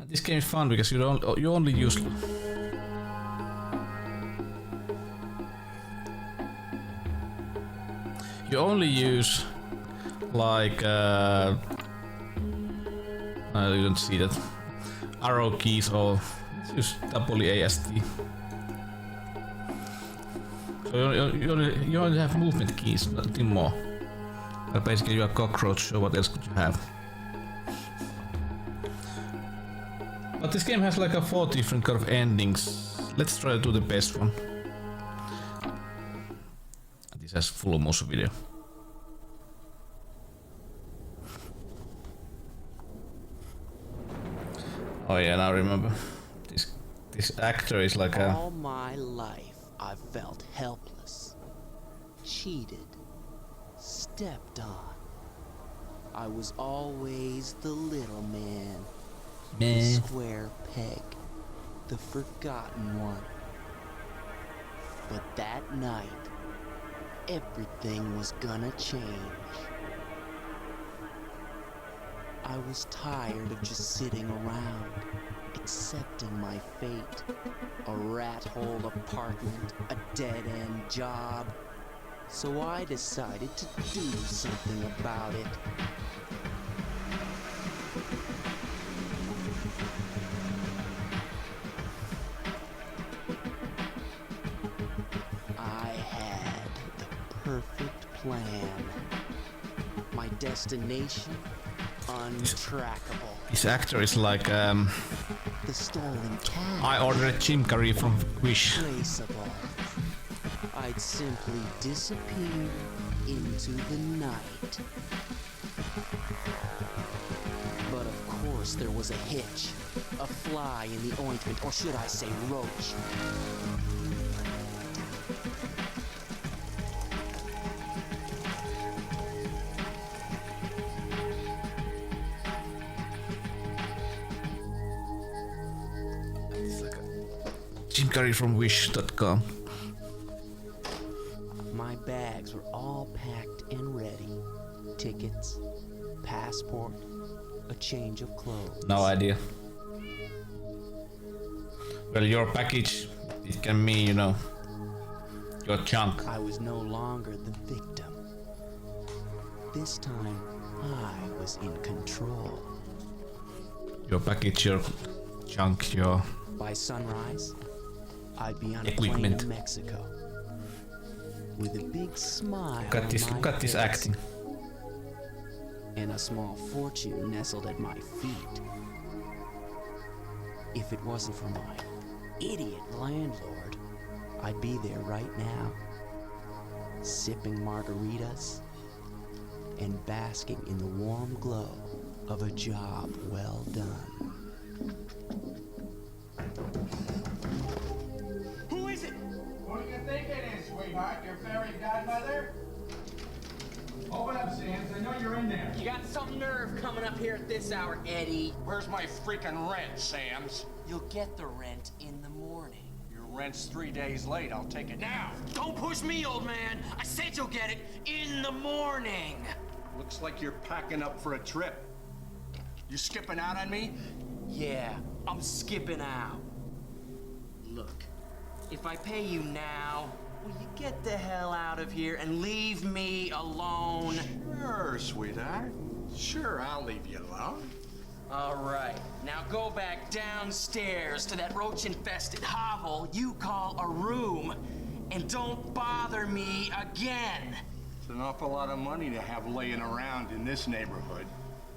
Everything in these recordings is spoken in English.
This game is fun because you only use. You only use like you don't see that arrow keys or use WASD. So you only have movement keys, nothing more. But basically you are a cockroach, so what else could you have? But this game has like a 4 different kind of endings. Let's try to do the best one. This has full motion video. Oh yeah, now I remember. This actor is like a... All my life I've felt helpless, cheated, stepped on. I was always the little man, the square peg, the forgotten one. But that night, everything was gonna change. I was tired of just sitting around, accepting my fate. A rat hole apartment, a dead-end job. So I decided to do something about it. I had the perfect plan. My destination, untrackable. This actor is like The stolen cat. I ordered Jim Carrey from Wish. Traceable. I'd simply disappear into the night. But of course there was a hitch. A fly in the ointment, or should I say roach. Jim Carrey from Wish.com. My bags were all packed and ready. Tickets, passport, a change of clothes. No idea. Well, your package, it can mean, you know, your junk. I was no longer the victim. This time, I was in control. Your package, your junk, your... By sunrise, I'd be on a equipment. plane to Mexico. With a big smile Look at this, on my look at this face, acting. and a small fortune nestled at my feet. If it wasn't for my idiot landlord, I'd be there right now, sipping margaritas and basking in the warm glow of a job well done. Who is it? Who do you think it is, sweetheart? Your fairy godmother? Open up, Sands. I know you're in there. You got some nerve coming up here at this hour, Eddie. Where's my freaking rent, Sam's? You'll get the rent in the morning. Your rent's 3 days late. I'll take it now. Don't push me, old man. I said you'll get it in the morning. Looks like you're packing up for a trip. You skipping out on me? Yeah, I'm skipping out. Look, if I pay you now, will you get the hell out of here and leave me alone? Sure, sweetheart. Sure, I'll leave you alone. All right, now go back downstairs to that roach-infested hovel you call a room, and don't bother me again. It's an awful lot of money to have laying around in this neighborhood,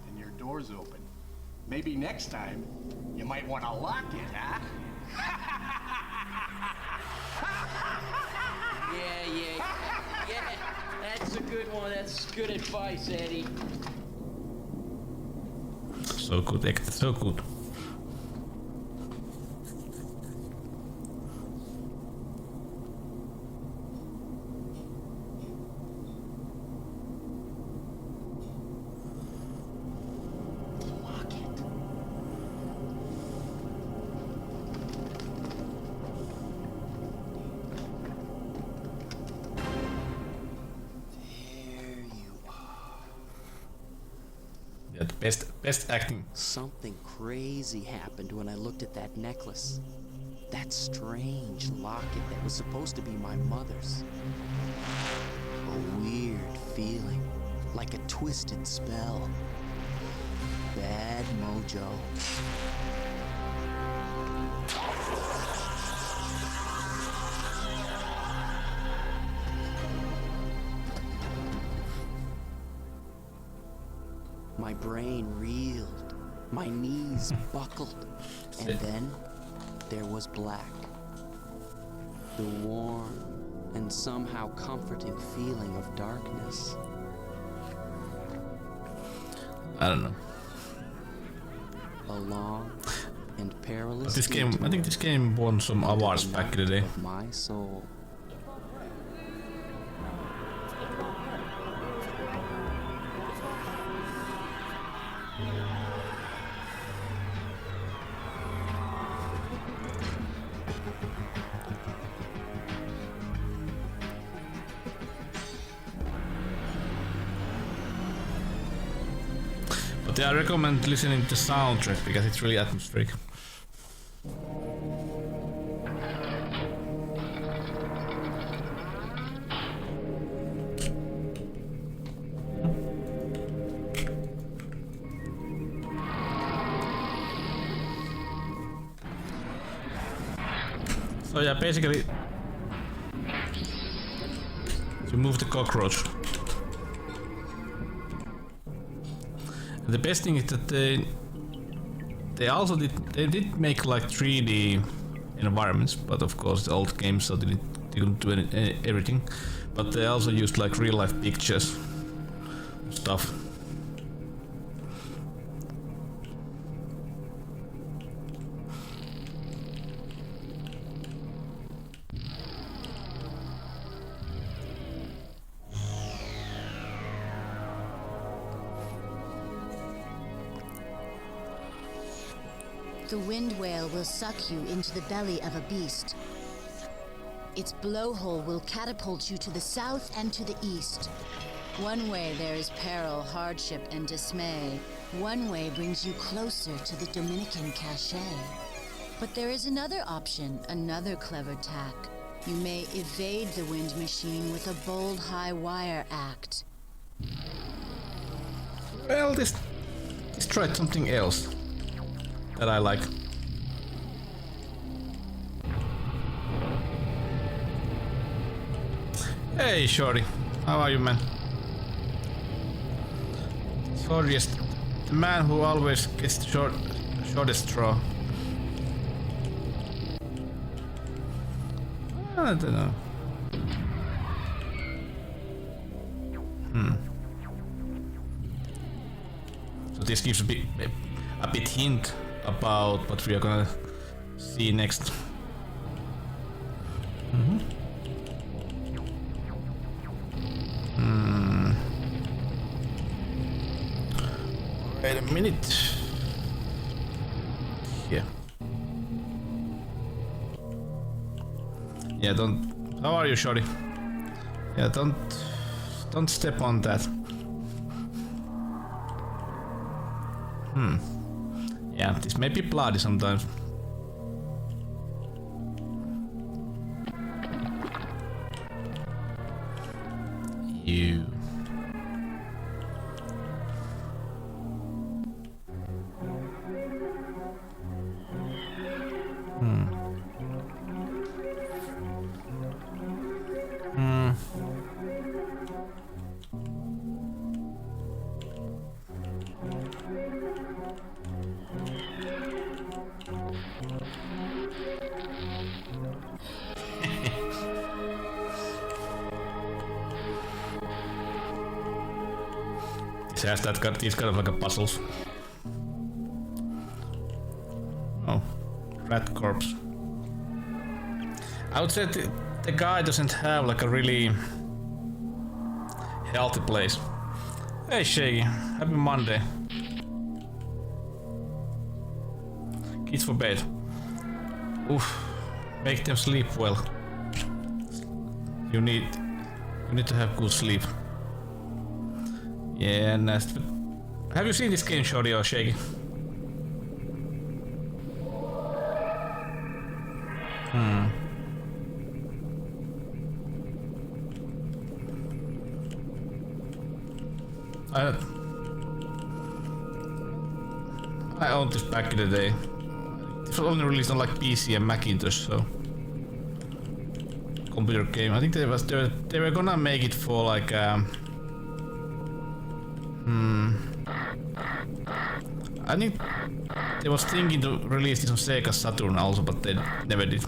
and your door's open. Maybe next time, you might want to lock it, huh? Yeah, that's a good one. That's good advice, Eddie. So good, act, so good. Lock it. There you are. Yeah, the best acting. Something crazy happened when I looked at that necklace. That strange locket that was supposed to be my mother's. A weird feeling, like a twisted spell. Bad Mojo. My brain reeled, my knees buckled, and then there was black. The warm and somehow comforting feeling of darkness. I don't know. A long and perilous But this game, I think this game won some awards back in the day. of my soul. But yeah, I recommend listening to the soundtrack because it's really atmospheric. So yeah, basically you move the cockroach. The best thing is that they also did make like 3D environments, but of course the old games so they couldn't do everything. But they also used like real life pictures stuff. The wind whale will suck you into the belly of a beast. Its blowhole will catapult you to the south and to the east. One way there is peril, hardship, and dismay. One way brings you closer to the Dominican cachet. But there is another option, another clever tack. You may evade the wind machine with a bold high wire act. Well, this tried something else that I like. Hey, shorty, how are you, man? Shortiest, the man who always gets the shortest straw. I don't know. So this gives a bit hint about what we are gonna see next. Wait a minute. Here. Yeah, don't. How are you, shorty? Yeah, don't step on that. Yeah, this may be bloody sometimes. You. It has these kind of like a puzzles. Oh, rat corpse. I would say the guy doesn't have like a really healthy place. Hey Shaggy, happy Monday. Kids for bed. Oof, make them sleep well. You need to have good sleep. Yeah, Have you seen this game, Shorty or Shaky? I owned this back in the day. It was only released on like PC and Macintosh, so computer game. I think they were gonna make it for like I think they was thinking to release this on Sega Saturn also, but they never did.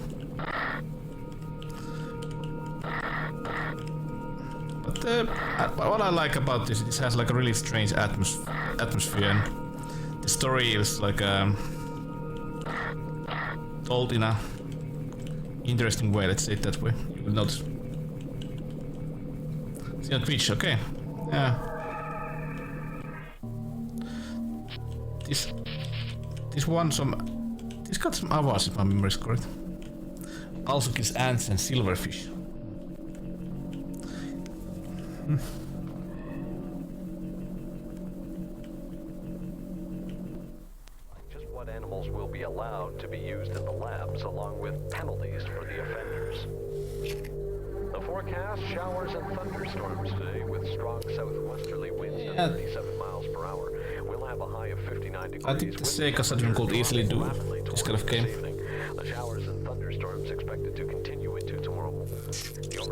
But what I like about this, it has like a really strange atmosphere, and the story is like told in a interesting way. Let's say it that way. You will notice. See on Twitch, okay? Yeah. This got some awards if my memory is correct. Also kills ants and silverfish. Just what animals will be allowed to be used in the labs, along with penalties for the offenders. The forecast: showers and thunderstorms today with strong southwesterly winds at 37 miles per hour. We'll have a high of 59 degrees. I think the Sega Saturn could easily do this kind of game. The showers and thunderstorms expected to continue into tomorrow.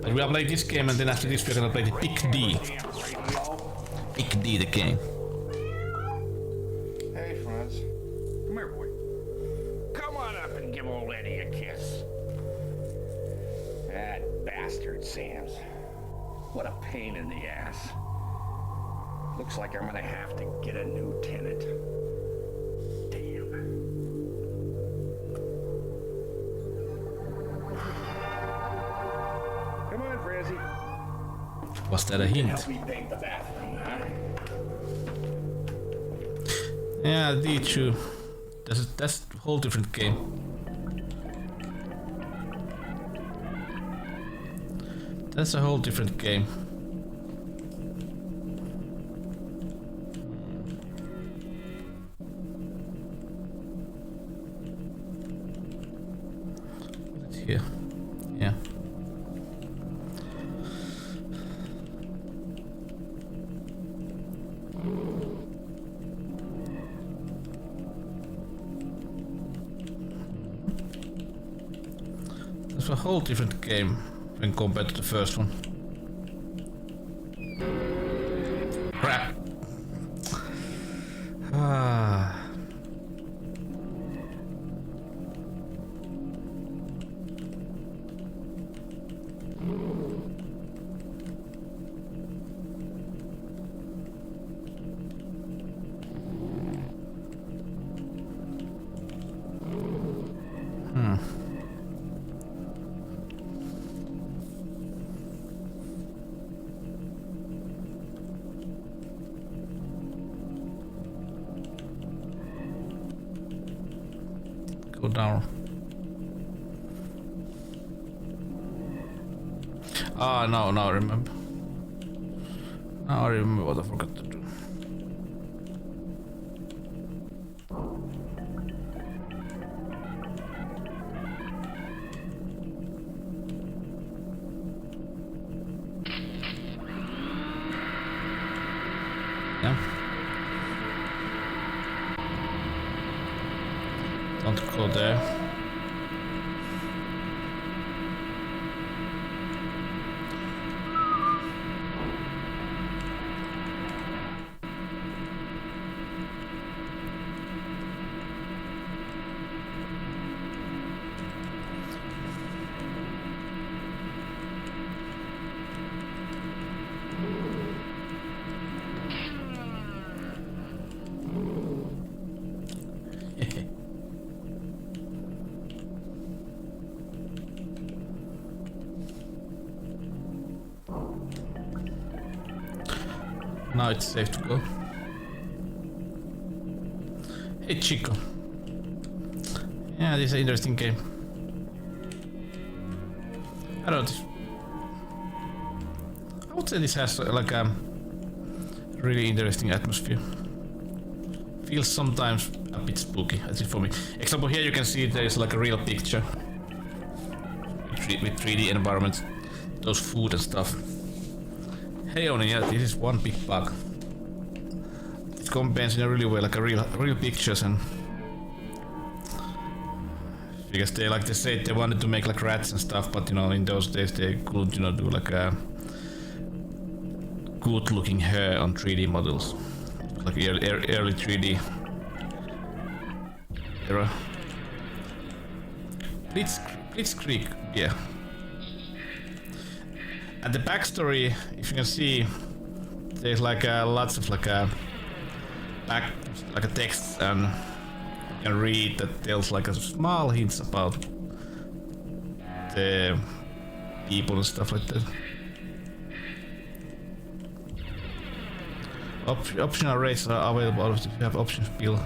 And we'll play this game, and then after this we're gonna play the Big D. Big D, the game. Hey, Franz. Come here, boy. Come on up and give old Eddie a kiss. That bastard, Sam's. What a pain in the ass. Looks like I'm gonna have to get a new tenant. Damn. Come on, Francie. Was that a hint? Help me paint the bathroom, huh? Yeah, D2. That's a whole different game. That's a whole different game. What's it here? Yeah. That's a whole different game when compared to the first one. Crap. Ah. Go down. Ah, no, I remember. Now I remember what I forgot to do. Yeah. Don't go there. Now it's safe to go. Hey Chico. Yeah, this is an interesting game. I don't know. I would say this has like a really interesting atmosphere. feels sometimes a bit spooky, at least for me. Example, here you can see there is like a real picture with 3D environments, those food and stuff. Hey, only yeah, this is one big bug. It combines in a really way, like a real pictures, and because they said they wanted to make like rats and stuff, but you know in those days they couldn't do like a good looking hair on 3D models, like early 3D era. Blitzkrieg, yeah. And the backstory, if you can see, there's like lots of like a text, and you can read that tells like a small hints about the people and stuff like that. Optional rates are available if you have options build.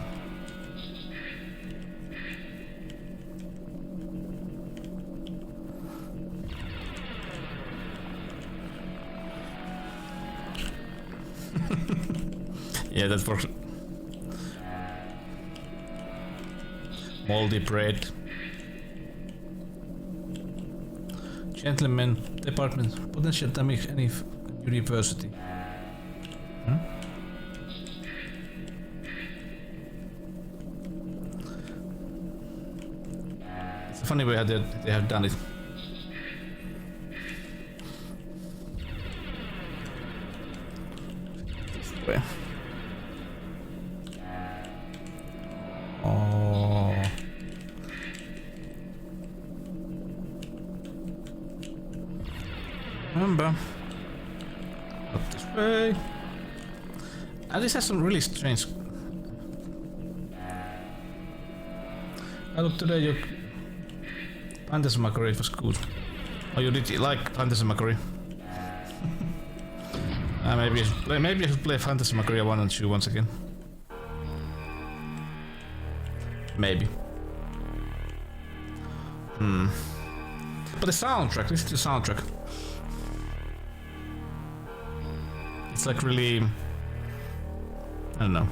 Yeah, that works. Moldy bread. Gentlemen department. Potential damage any university. Hmm? It's a funny way how they have done it. This way. Oh. Remember. Up this way. And this has some really strange. I looked today your Phantasmagoria, it was good. Oh, you did like Phantasmagoria? Maybe I should play Phantasmagoria 1 and 2 once again. Maybe. But the soundtrack, listen to the soundtrack. It's like really, I don't know.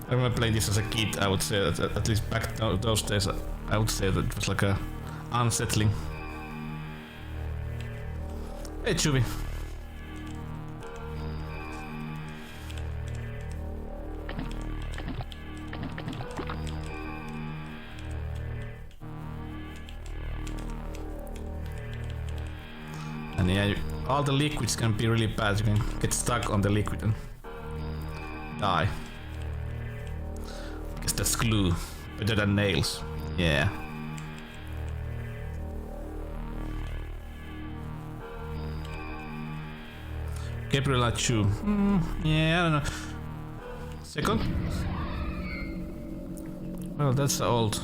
I remember playing this as a kid. I would say that at least back those days, I would say that it was like a unsettling. Hey, Chubby. And yeah, all the liquids can be really bad. You can get stuck on the liquid and die. Because that's glue. Better than nails. Yeah. Gabriela Chu. Yeah, I don't know. Second? Well, that's old.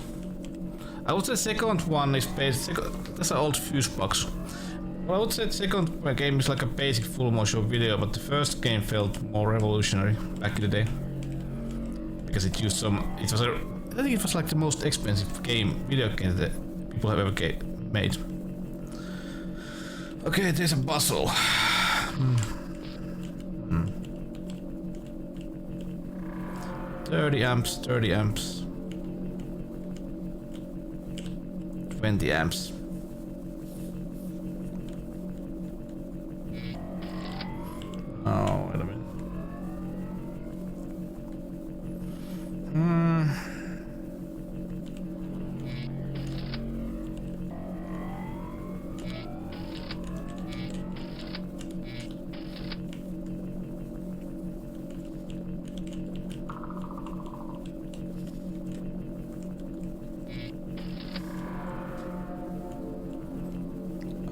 I would say second one is basic. That's an old fuse box. Well, I would say the second game is like a basic full motion video, but the first game felt more revolutionary back in the day. Because it used some... I think it was like the most expensive video game that people have ever made. Okay, there's a bustle. 30 amps, 20 amps. Oh, wait a minute.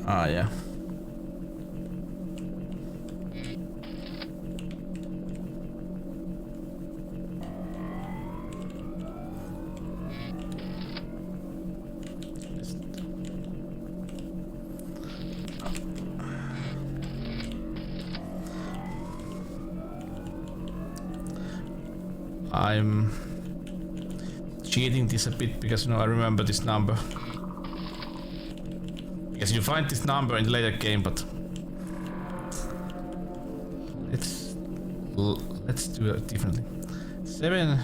Ah, yeah. I'm cheating this a bit because I remember this number. Because you find this number in the later game, but let's do it differently. 7.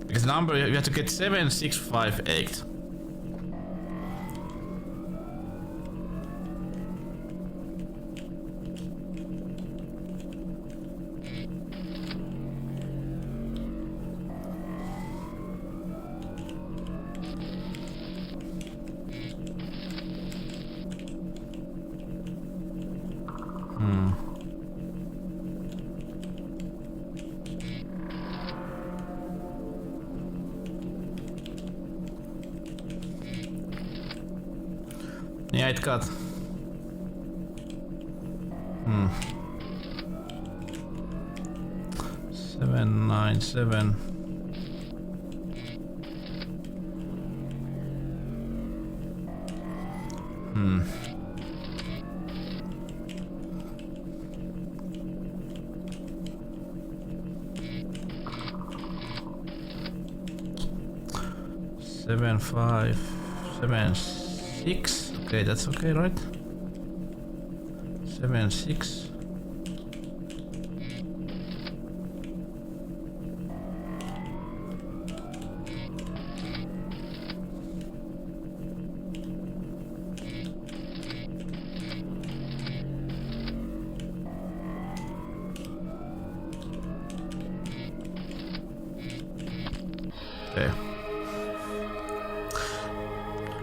Because number you have to get 7, 6, 5, 8. Yeah, it got. 7, 9, 7. Seven, 5, 7, 6. Okay, that's okay, right? 7, 6. Okay.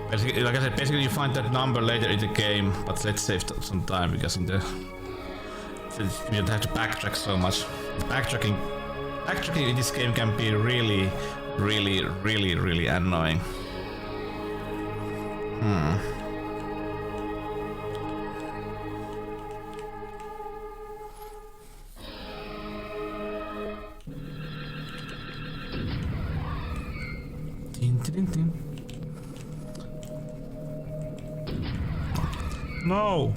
Basically, like I said, basically you find that number later in the game, but let's save some time because in the you don't have to backtrack so much. Backtracking in this game can be really annoying. No!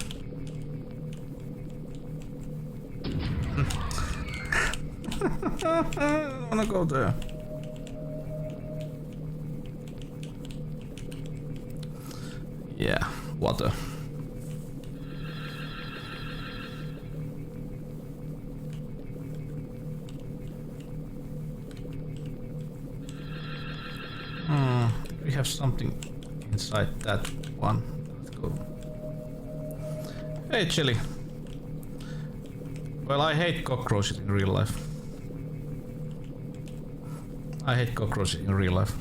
I don't wanna go there. Yeah, water. We have something inside that one. Let's go. Hey, Chili. Well, I hate cockroaches in real life. I hate cockroaches in real life.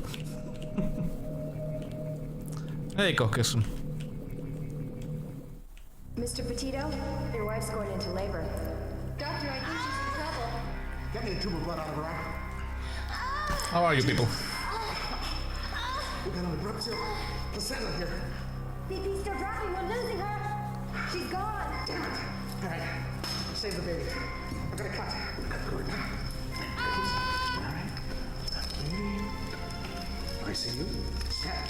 Hey, Kokkeson. Mr. Petito, your wife's going into labor. Doctor, I think she's in trouble. Get me a tube of blood out of her arm. How are you people? We got an eruption. Placenta here. BP's still dropping. We're losing her. She's gone. Damn it. All right. Save the baby. I'm gonna cut. Cut the cord now. All right. I see you. Stab.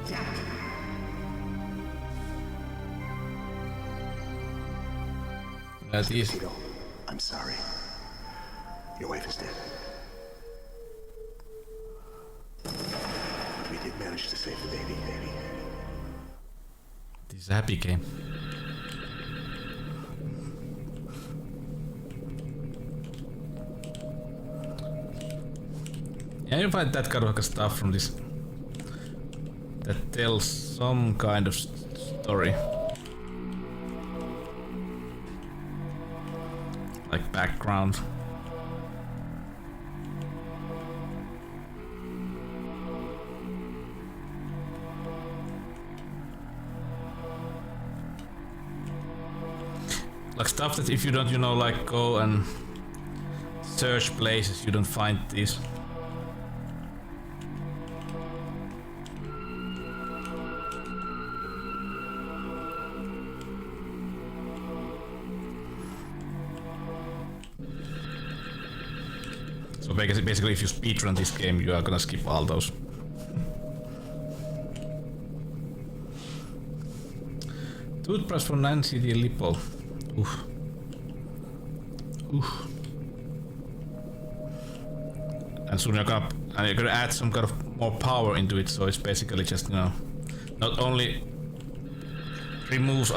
Damn it. That is. Tito, I'm sorry. Your wife is dead. But we did manage to save the baby. This is a happy game. Yeah, you find that kind of stuff from this that tells some kind of story. Like background. Like stuff that if you don't, like go and search places, you don't find these. So basically if you speedrun this game, you are gonna skip all those. Toothbrush for Nancy the Lippo. Oof. Oof. And soon you're gonna add some kind of more power into it, so it's basically just, not only removes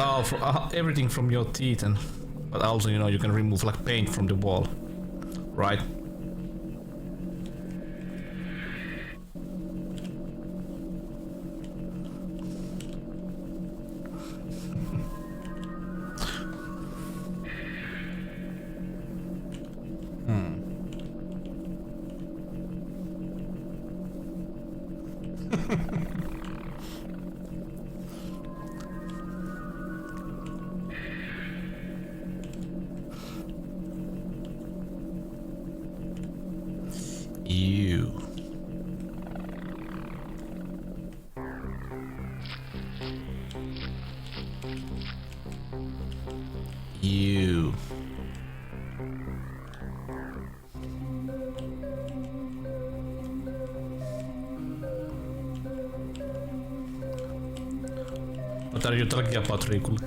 everything from your teeth, and but also you know you can remove like paint from the wall, right? You. You. What are you talking about, Rikul?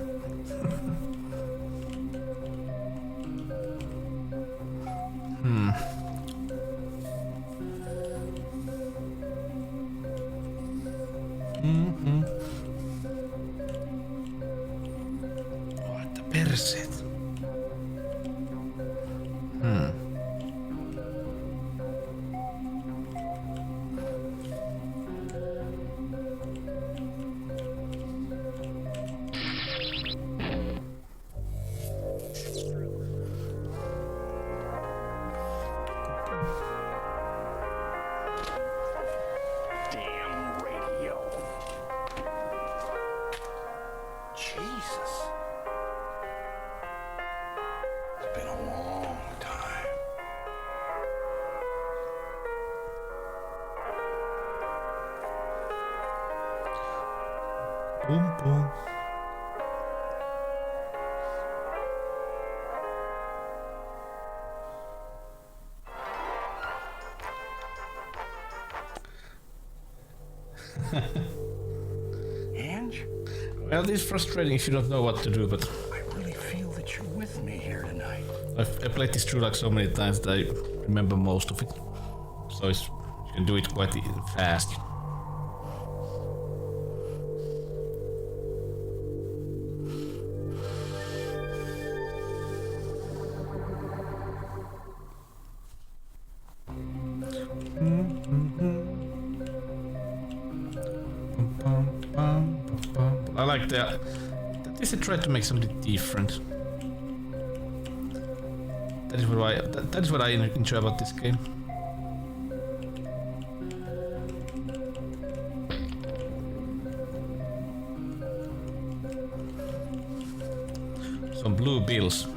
What the perset? Damn radio. Jesus. It's been a long time. Boom, boom. Ange, Well, it's frustrating if you don't know what to do, but I really feel that you're with me here tonight. I played this through like so many times that I remember most of it. So you can do it quite fast. I like that. At least they tried to make something different. That is what I enjoy about this game. Some blue bills.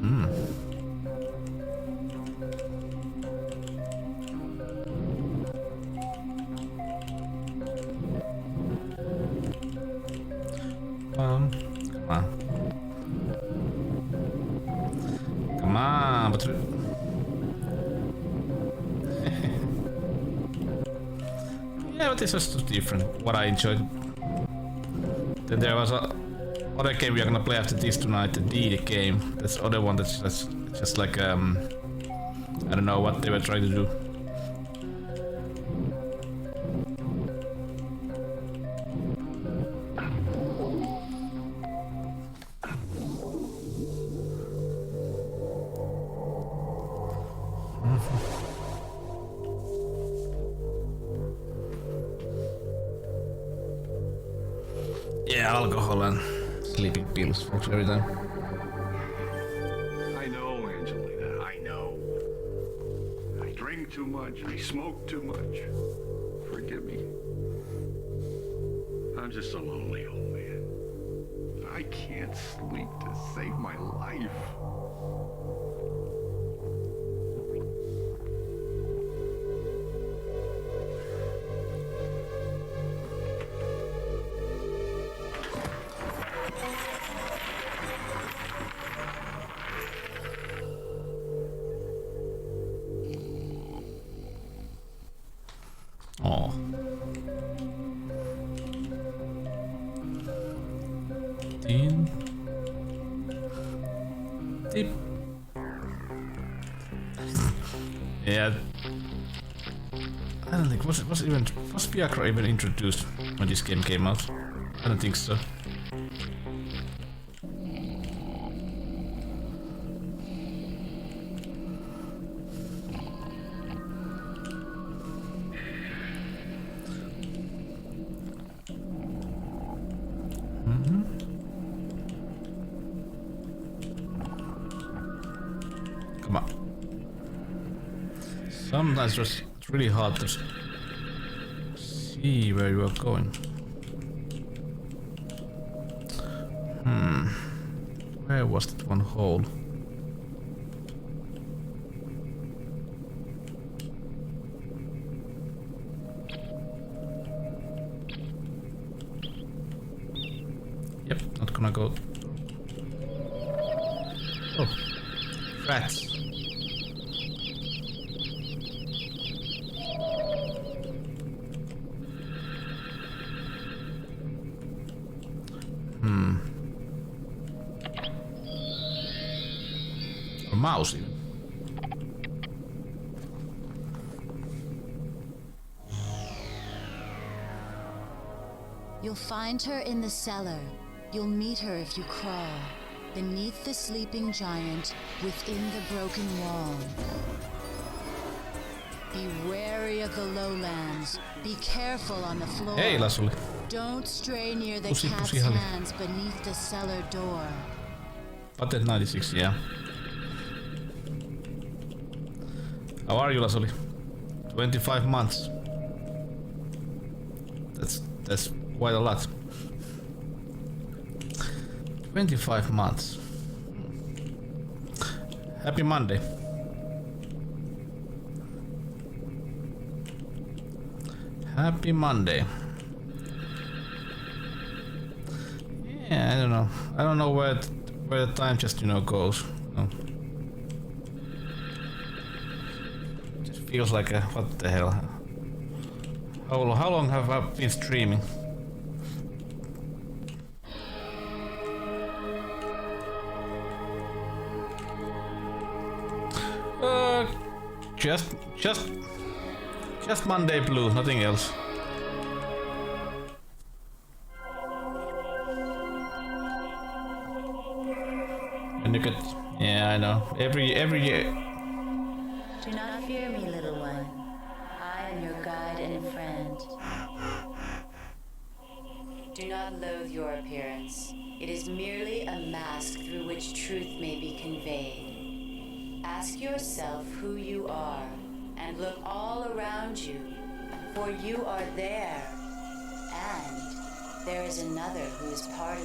Come on. Come on, but yeah, but this was different. What I enjoyed. Then there was a other game we are gonna play after this tonight, the D game. That's the other one that's just like I don't know what they were trying to do. Yeah, alcohol and sleeping pills works every time. I know, Angelina, I know. I drink too much, I smoke too much. Forgive me. I'm just a lonely old man. I can't sleep to save my life. Oh. Tin. Tip. Yeah. I don't think was Viagra even introduced when this game came out? I don't think so. Sometimes it's really hard to see where you are going. Where was that one hole? Yep, not gonna go. Oh, rats. Or mouse even. You'll find her in the cellar. You'll meet her if you crawl. Beneath the sleeping giant, within the broken wall. Be wary of the lowlands. Be careful on the floor. Hei Lasuli. Don't stray near the Pussy, cat's pussy, honey. hands beneath the cellar door. Patent 96, yeah. How are you, Lasuli? 25 months. That's quite a lot. 25 months. Happy Monday. Happy Monday. Yeah, I don't know. I don't know where the time just goes. No. Just feels like a what the hell. How long have I been streaming? Just Monday Blue, nothing else. And you could, yeah, I know. Every year. Do not fear me, little one. I am your guide and friend. Do not loathe your appearance. It is merely a mask through which truth may be conveyed. Ask yourself who you are, and look all around you, for you are there, and there is another who is part of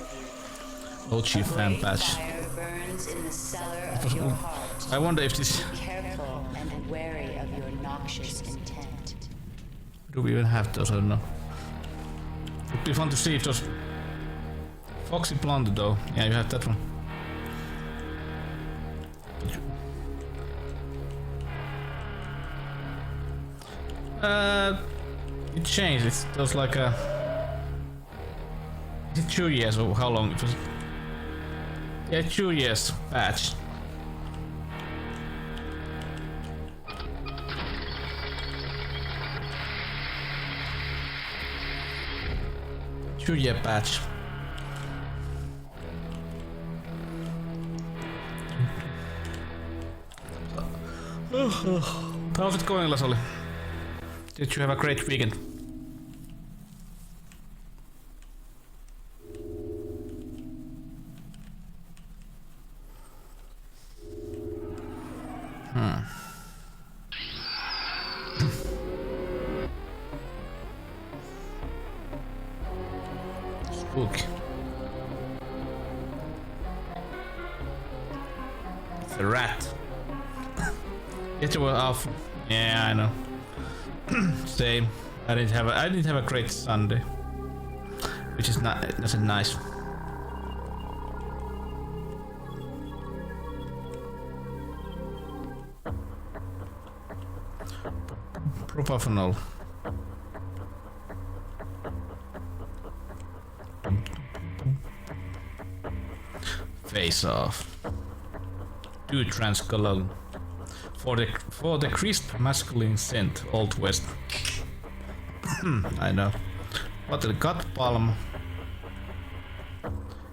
you. OG fan patch. Fire burns in the cellar of your heart. I wonder if this. Be careful and wary of your noxious intent. Do we even have those? I don't know. Would be fun to see if those. Foxy Blonde though. Yeah, you have that one. It changed. It was like a. Is it 2 years or how long it was? Yeah, 2 years patch. Two-year patch. How's it going, Lasoli? Did you have a great weekend? Spooky. It's a rat. It was off. Yeah, I know. Same. I didn't have a great Sunday, which is not that's nice. Professional. Face off. Do trans cologne. For the crisp masculine scent, Old West. I know. But the gut palm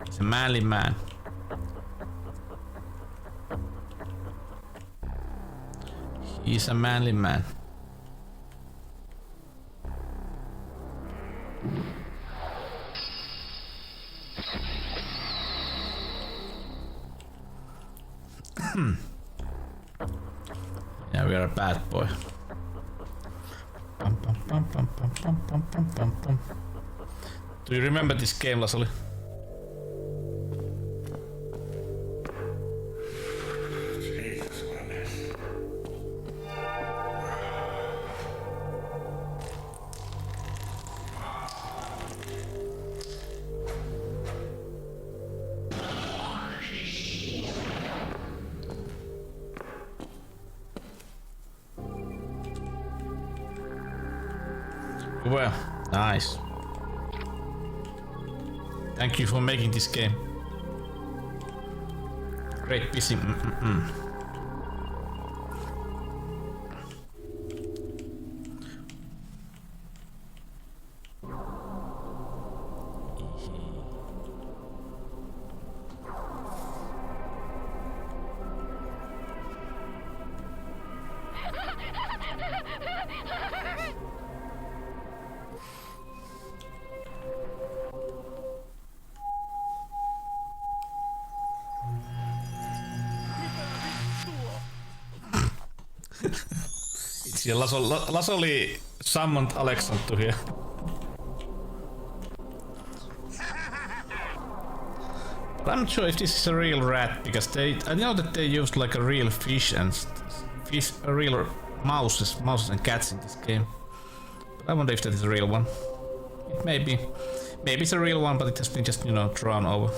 is a manly man. He's a manly man. Yeah, we are a bad boy. Do you remember this game, Lasoli? Jesus, what a mess. Well, nice. Thank you for making this game. Great PC. It's yeah, Lasoli summoned Alexan to here. But I'm not sure if this is a real rat because I know that they used like a real fish and real mouses and cats in this game. But I wonder if that is a real one. It may be. Maybe it's a real one, but it has been just, you know, drawn over.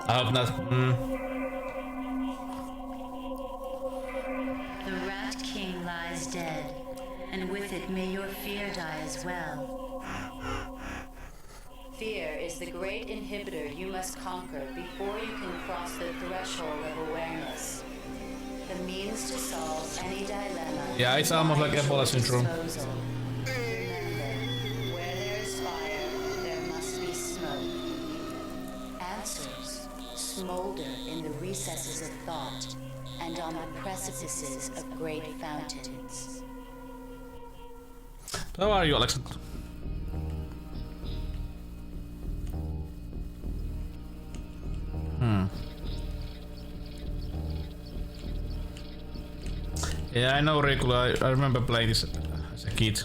I hope not. The Rat King lies dead, and with it may your fear die as well. Fear is the great inhibitor you must conquer before you can cross the threshold of awareness. The means to solve any dilemma. Yeah, it's almost like Ebola syndrome. Remember, where there is fire, there must be smoke. Answers smolder in the recesses of thought and on the precipices of great fountains. How are you, Alex? Yeah, I know Regula. I remember playing this as a kid.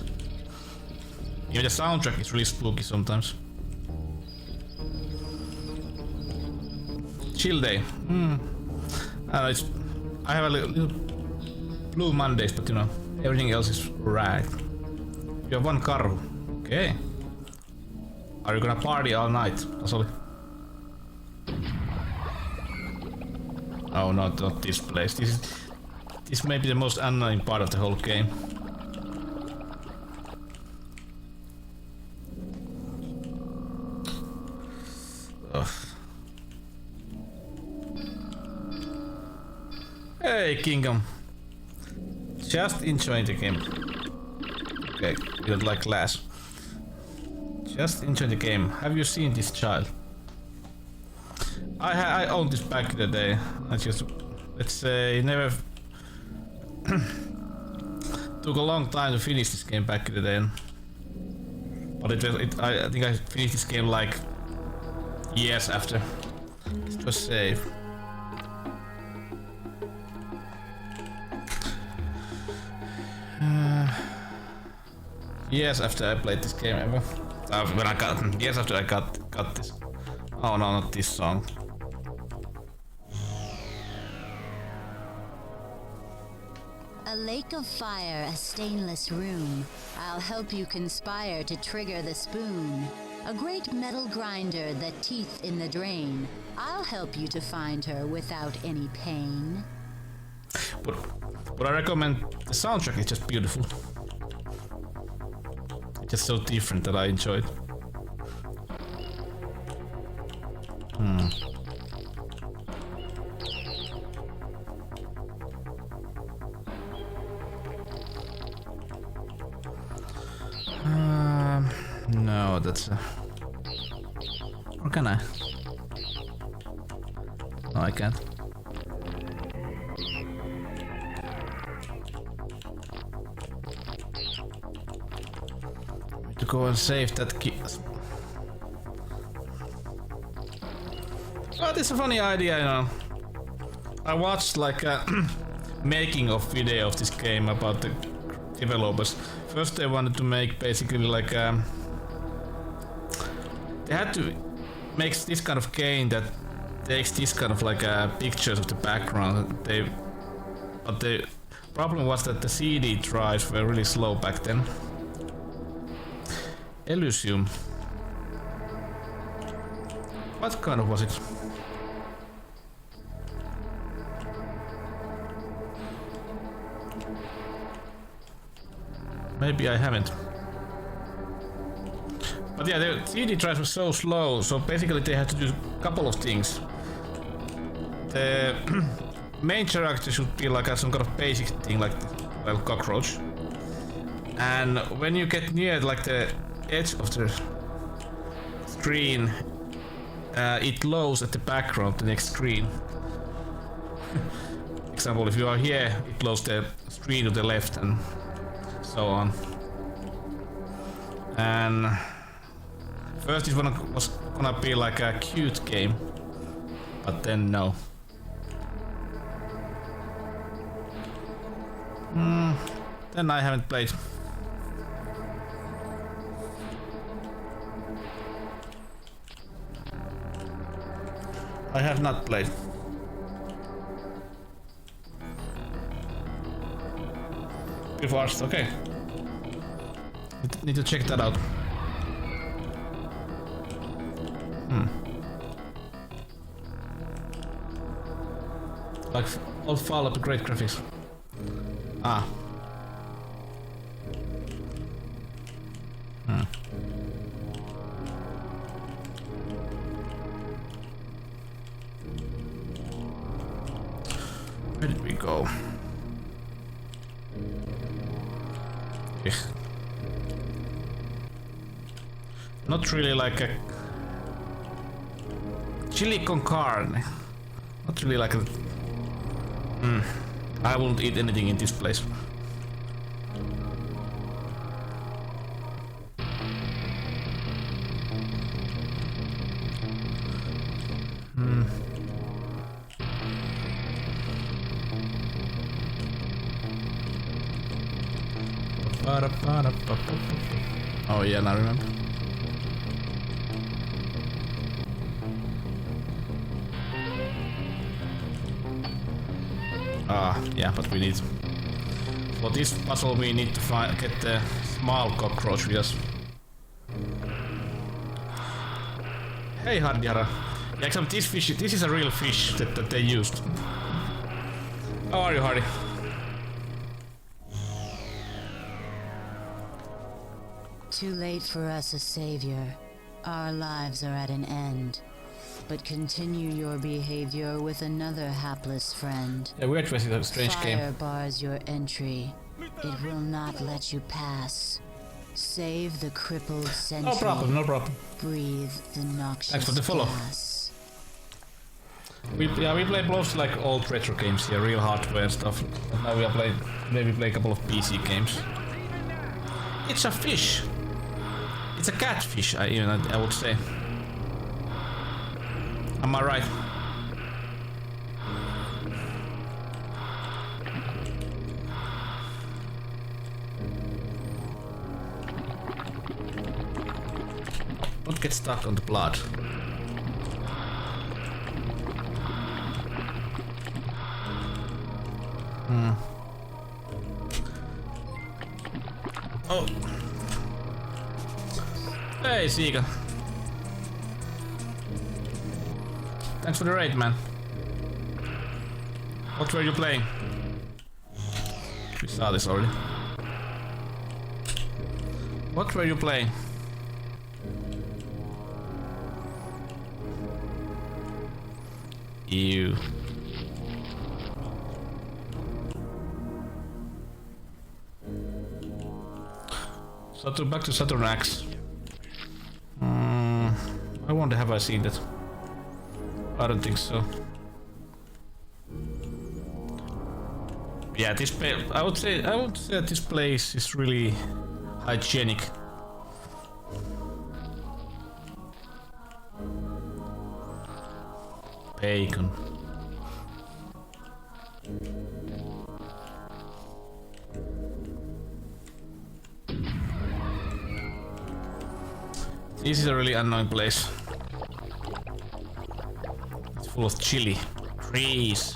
Even the soundtrack is really spooky sometimes. Chill day. I have a little blue Mondays, but you know, everything else is right. You have one car. Okay. Are you gonna party all night? That's all. Oh, not this place. This may be the most annoying part of the whole game. Ugh. Hey, Kingdom. Just enjoying the game. Okay, you don't like glass. Just enjoy the game. Have you seen this child? I owned this back in the day. I just, let's say, never took a long time to finish this game back in the day. But I think I finished this game like years after. It was safe. Years after I played this game ever. Years after I got this. Oh no, not this song. A lake of fire, a stainless room. I'll help you conspire to trigger the spoon. A great metal grinder, the teeth in the drain. I'll help you to find her without any pain. But I recommend the soundtrack is just beautiful. It's just so different that I enjoy it. No, that's or can I? No, I can't. To go and save that key. Oh, this is a funny idea, you know. I watched like a making of video of this game about the developers. First they wanted to make basically like they had to make this kind of game that takes this kind of like pictures of the background. But the problem was that the CD drives were really slow back then. Elysium. What kind of was it? Maybe I haven't. But yeah, the CD drives were so slow, so basically they had to do a couple of things. The main character should be like some kind of basic thing, like, well, cockroach. And when you get near like the edge of the screen, it loads at the background, the next screen. Example, if you are here, it loads the screen to the left and so on. And first it was gonna be like a cute game, but then no. Then I haven't played. I have not played. First, okay. Need to check that out. Like old Fallout with great graphics. Ah. Where did we go? Not really like a chili con carne. Not really like a. I won't eat anything in this place. Oh yeah, now I remember. Yeah, but we need for this puzzle we need to get the small cockroach with us. Hey Hardjara. Yeah, except this fish, this is a real fish that they used. How are you, Hardy? Too late for us, a savior. Our lives are at an end. But continue your behavior with another hapless friend. Yeah, we're facing a strange game. Fire bars your entry. It will not let you pass. Save the crippled sentry. No problem, no problem. Breathe the noxious Thanks for the follow. gas. We play most like old retro games here, real hardware and stuff. And now we are playing, maybe play a couple of PC games. It's a fish. It's a catfish, I would say. Am I right? Don't get stuck on the blood. Oh. Hey, Sika. Thanks for the raid, man. What were you playing? We saw this already. What were you playing? Ew. Saturn, back to Saturn Axe. I wonder have I seen that. I don't think so. Yeah, this place, I would say that this place is really hygienic. Bacon. This is a really annoying place. It's full of chili. Trees.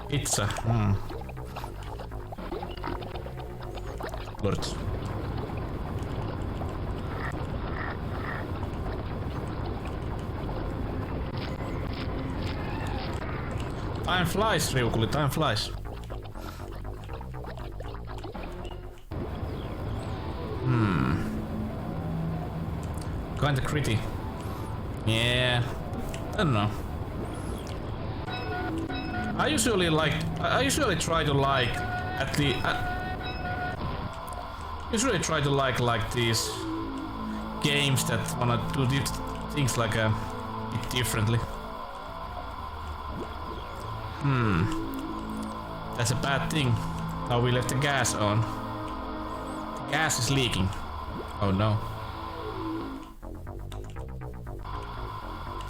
Pizza. Lord. Time flies, Riukuli, time flies. Kinda gritty. Yeah, I don't know. I usually try to like at the usually try to like these games that wanna do things like a bit differently. That's a bad thing. How we left the gas on. The gas is leaking. Oh no.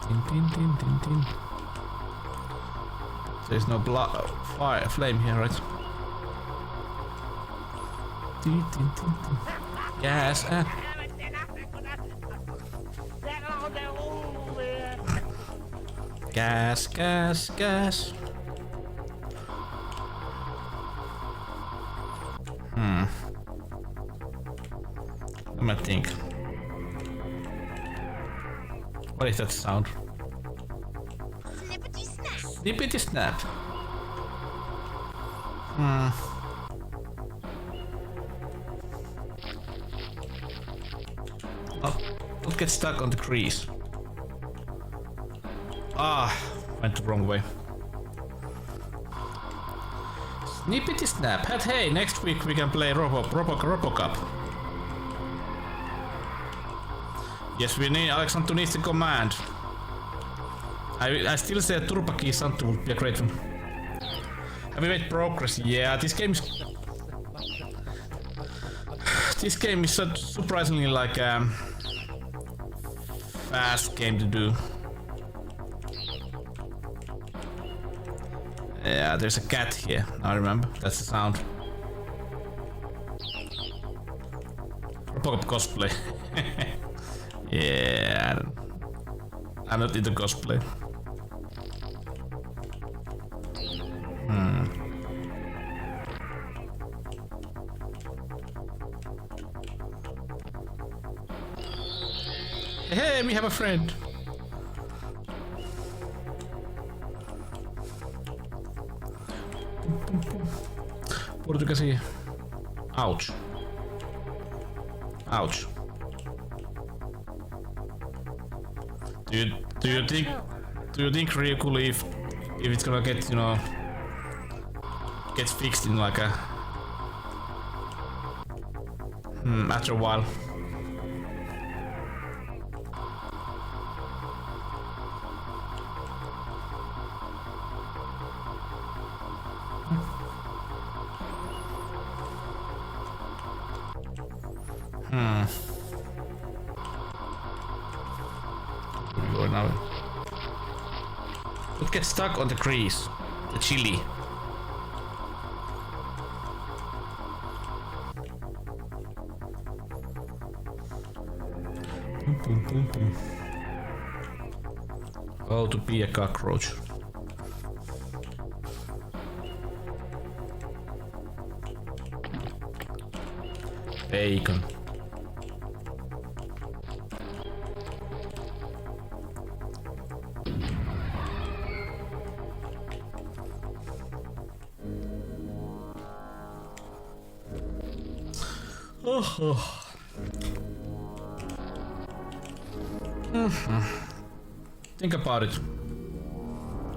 Tin, tin, tin, tin, tin. There's no fire flame here, right? Tin, tin, tin, tin. Gas. Gas, gas, gas. Let me think. What is that sound? Snippety snap. Snippety snap. Don't get stuck on the crease. Went the wrong way. Snippety snap. Hey, next week we can play RoboCup. Yes, we need Alexander needs the command. I still say Turpaki Santu would be a great one. Have we made progress? Yeah, this game is so surprisingly like a fast game to do. Yeah, there's a cat here. I remember. That's the sound. RoboCup cosplay. Yeah, I'm not into cosplay. Hey, we have a friend. Portugasi. Ouch. Ouch. Do you think really cool if it's gonna get, gets fixed in like a after a while? Don't get stuck on the crease. The chili. Boom, boom, boom. How to be a cockroach. Bacon. Think about it.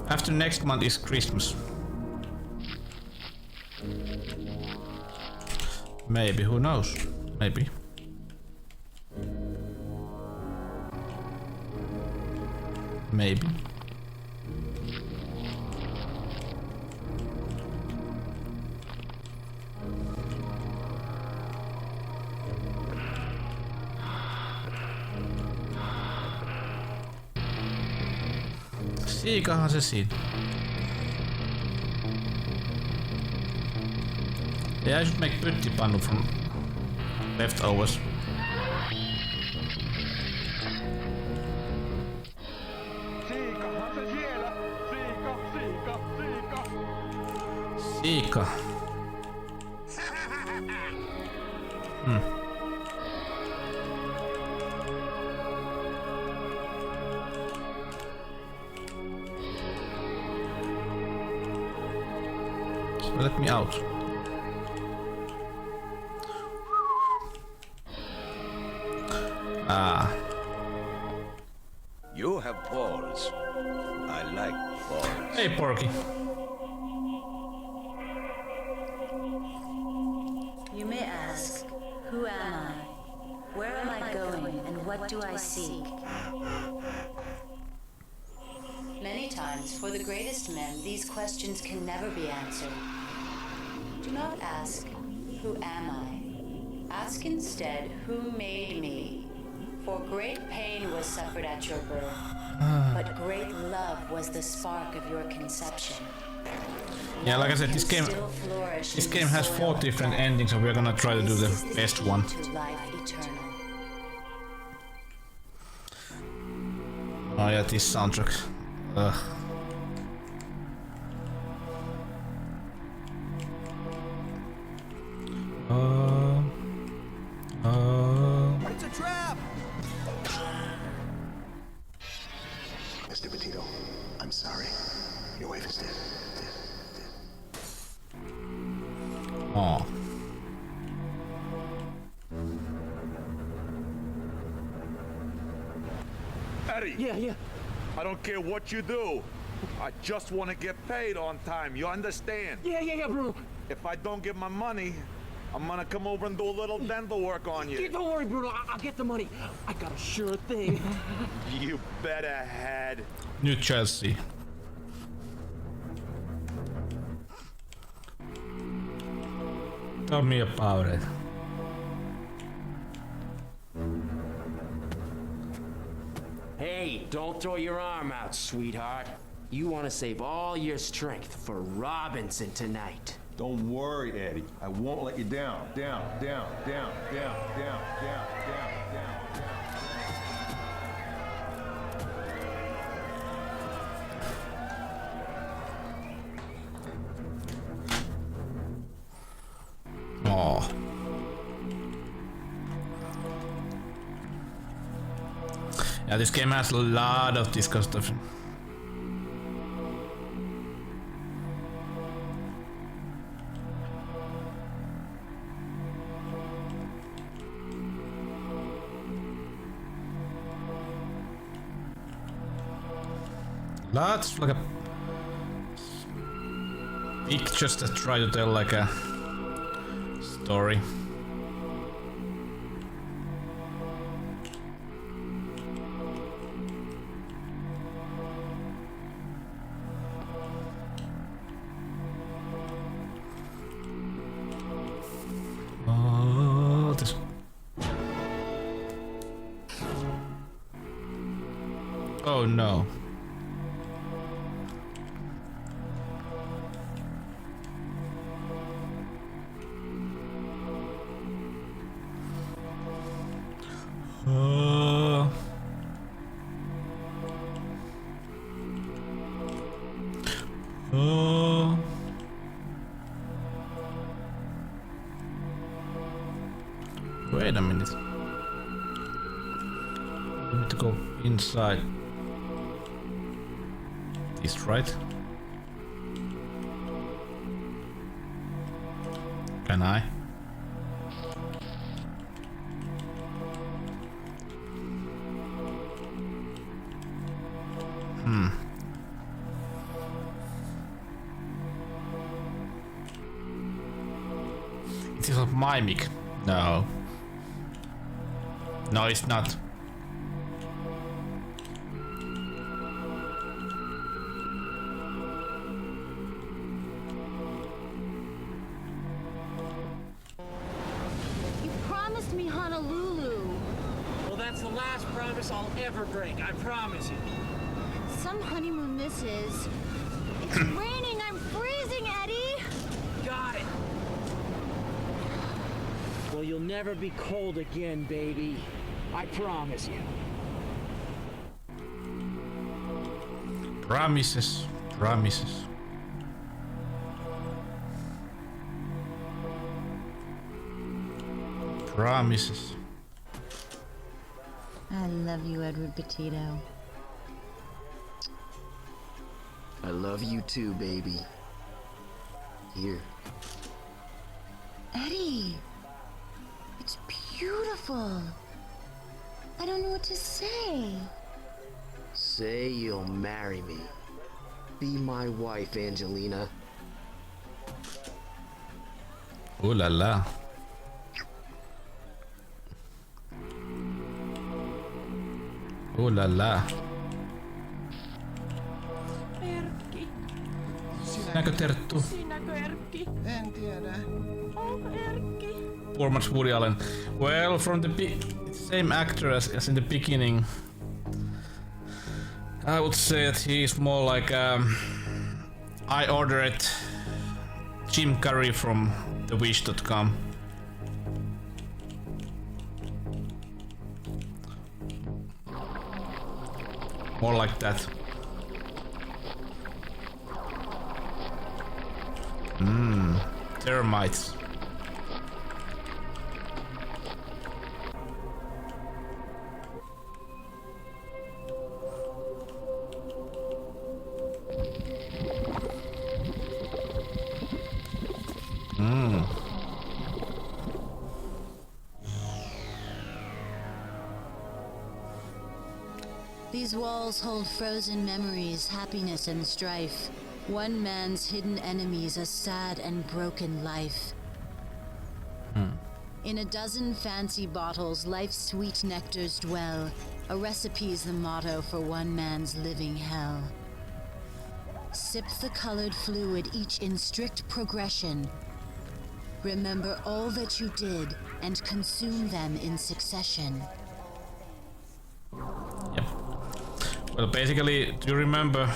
After next month is Christmas. Maybe, who knows? Maybe. Maybe. Siikahan se siinä. Yeah, I should make pyttipannu from leftovers. Siikahan se siellä! Siika, siika, siika! Siika. So let me out. Ah. You have balls. I like balls. Hey, Porky. You may ask, who am I? Where am I going, and what do I seek? Many times, for the greatest men, these questions can never be answered. Do not ask, who am I? Ask instead, who made me? For great pain was suffered at your birth, but great love was the spark of your conception. Yeah, like I said, this game has 4 different endings, so we're gonna try to do the best one. Oh yeah, this soundtrack. Ugh. It's a trap! Mr. Petito, I'm sorry. Your wife is dead. Oh. Eddie! Yeah. I don't care what you do. I just want to get paid on time, you understand? Yeah, Bruno. If I don't get my money, I'm gonna come over and do a little dental work on you. Don't worry, Bruno. I'll get the money. I got a sure thing. You better had. New Chelsea. Tell me about it. Hey, don't throw your arm out, sweetheart. You want to save all your strength for Robinson tonight. Don't worry, Eddie. I won't let you down. Down. Oh. Yeah, this game has a lot of this kind of stuff. Lots like a pictures that try to tell like a story. Oh, this. Oh no. Wait a minute. I need to go inside. This right? Can I? It is not my mic. No. No, it's not. You promised me Honolulu. Well, that's the last promise I'll ever break. I promise you. some honeymoon this is. It's raining. I'm freezing, Eddie. Got it. Well, you'll never be cold again, baby. I promise you. Promises. Promises. Promises. I love you, Edward Petito. I love you too, baby. Here. Eddie, it's beautiful. I don't know what to say. Say you'll marry me. Be my wife, Angelina. Ooh la la. Ooh la la. Erkki. Sinäkö Terttu? Sinäkö Erkki? En tiedä. Oh, Erkki. Poor much Woody Allen. Well, from the same actor as in the beginning, I would say that he's more like I ordered Jim Carrey from thewish.com. More like that. Termites. These walls hold frozen memories, happiness and strife. One man's hidden enemies, a sad and broken life. In a dozen fancy bottles, life's sweet nectars dwell. A recipe's the motto for one man's living hell. Sip the colored fluid, each in strict progression. Remember all that you did and consume them in succession. Yep. Well, basically, do you remember?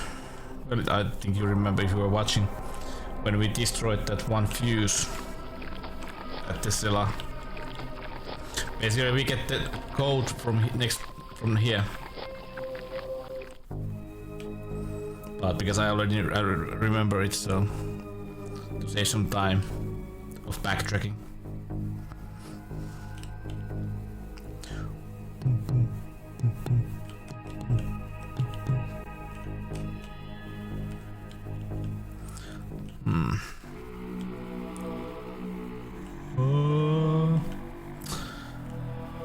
Well, I think you remember if you were watching when we destroyed that one fuse at the cellar. Basically, we get the code from here. But because I already remember it, so to save some time of backtracking.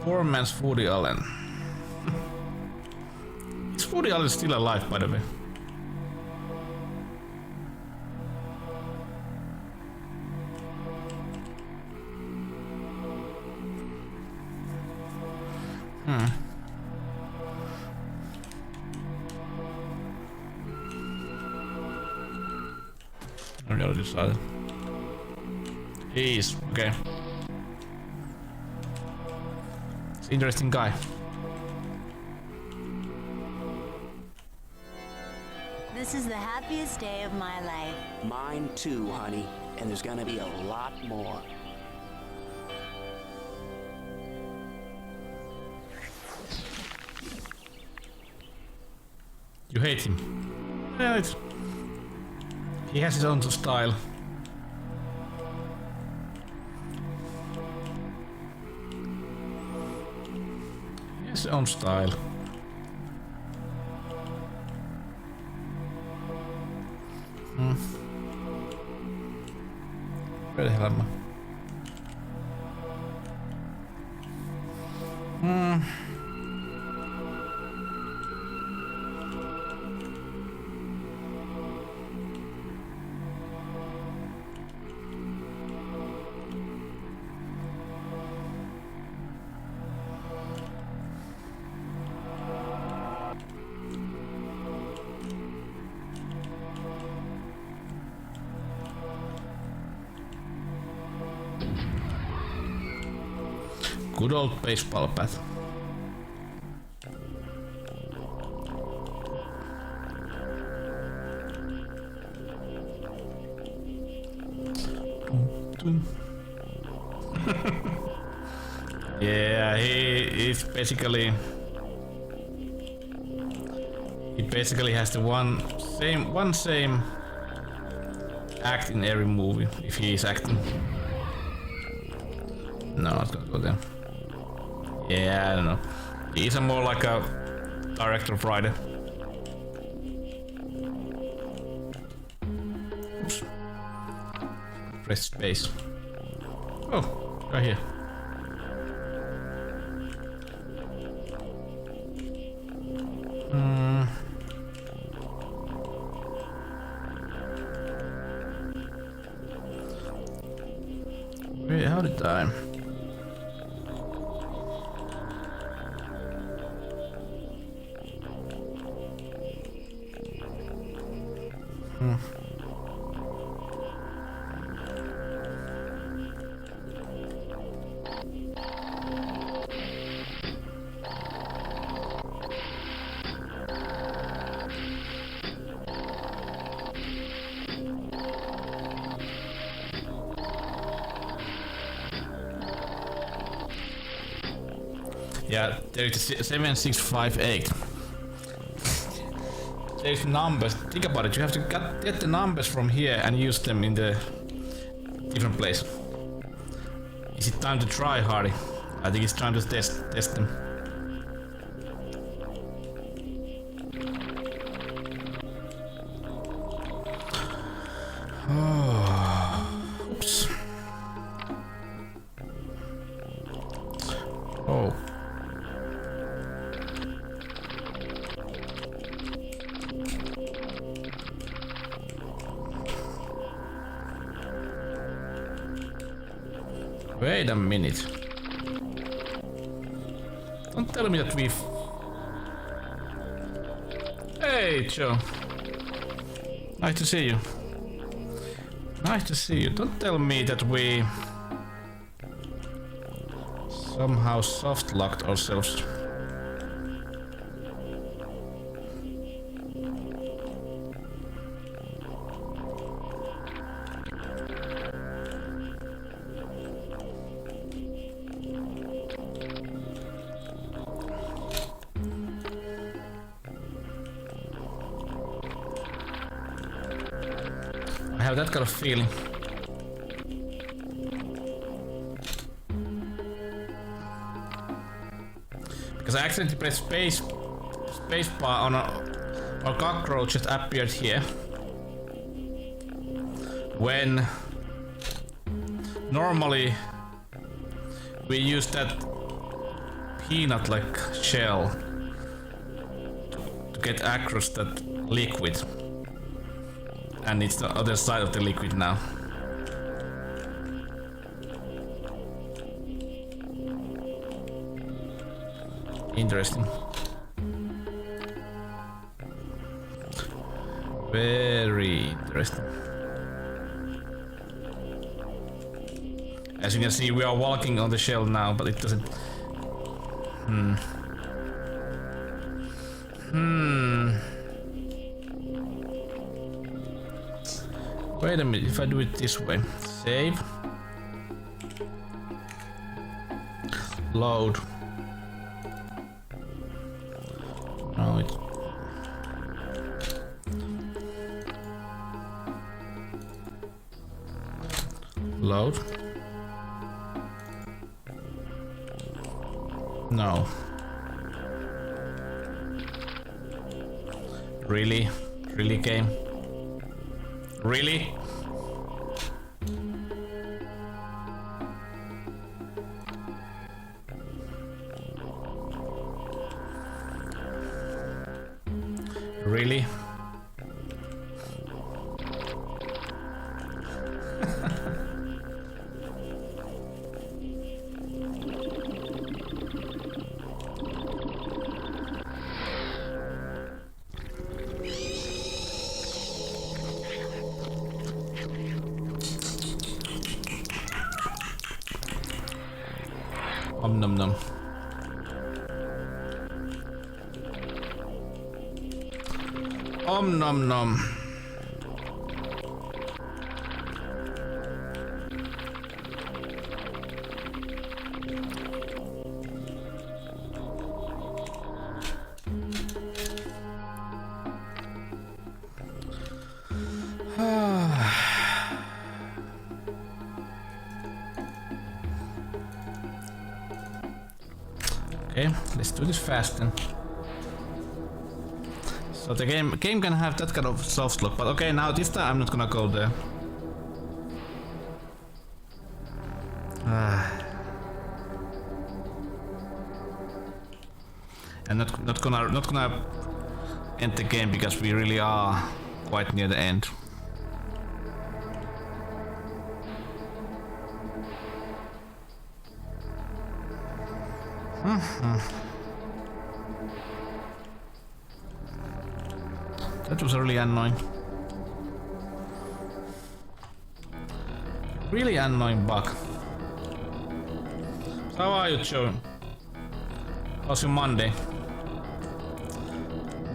Poor man's Woody Allen. Is Woody Allen still alive, by the way? On the other side. He is, okay. It's an interesting guy. This is the happiest day of my life. Mine too, honey. And there's gonna be a lot more. You hate him. Yeah, he has his own style. He has his own style. Where the hell am I? Good old baseball bat. acting. Yeah, he basically has the one same act in every movie if he is acting. No, not gonna go there. Yeah, I don't know. He's a more like a director of writer. Oops. Press space. Oh, right here. Wait, how did I? Yeah, there's 7658. There's numbers. Think about it. You have to get the numbers from here and use them in the different place. Is it time to try, Hardy? I think it's time to test them. Oh. Oops. Oh. Wait a minute. Don't tell me that we've... Hey, Joe. Nice to see you. Nice to see you. Don't tell me that we... somehow soft-locked ourselves. I have that kind of feeling. Because I accidentally pressed spacebar on our cockroach just appeared here. When normally we use that peanut-like shell to get across that liquid. And it's the other side of the liquid now. Interesting. Very interesting. As you can see, we are walking on the shell now, but it doesn't... Wait a minute, if I do it this way. Save. Load. No, it's... Load. No. Really? Really, game? Really? Really? Nom nom. Nom nom. Okay, let's do this fast then. So the game can have that kind of soft lock, but okay, now this time I'm not gonna go there. And not gonna end the game because we really are quite near the end. That was really annoying. Really annoying bug. So how are you, Joe? How's your Monday?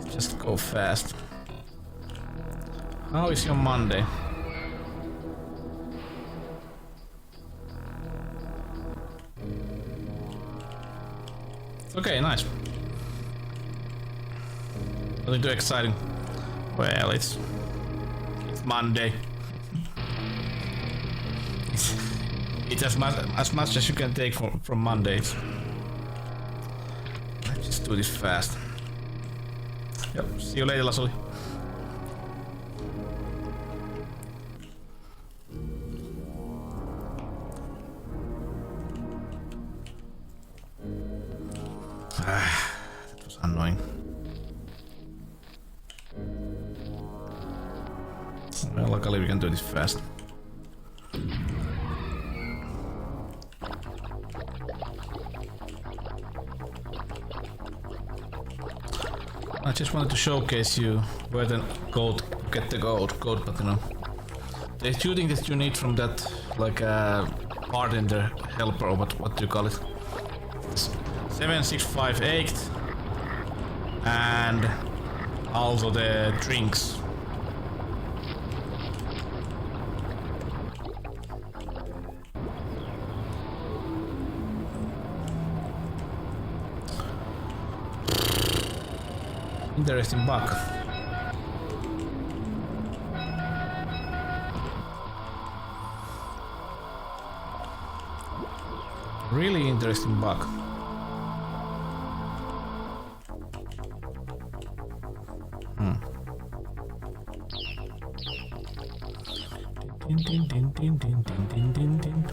Just go fast. How is your Monday? Okay, nice. Nothing too exciting. Well, it's Monday. It's as much as you can take from Mondays. Let's just do this fast. Yep, see you later, Lasoli. That was annoying. Well, luckily we can do this fast. I just wanted to showcase you where the gold, get the gold, but you know, the shooting that you need from that, like part in the helper, or what do you call it? 7658, and also the drinks. Interesting bug. Really interesting bug. Din din din din din din din din.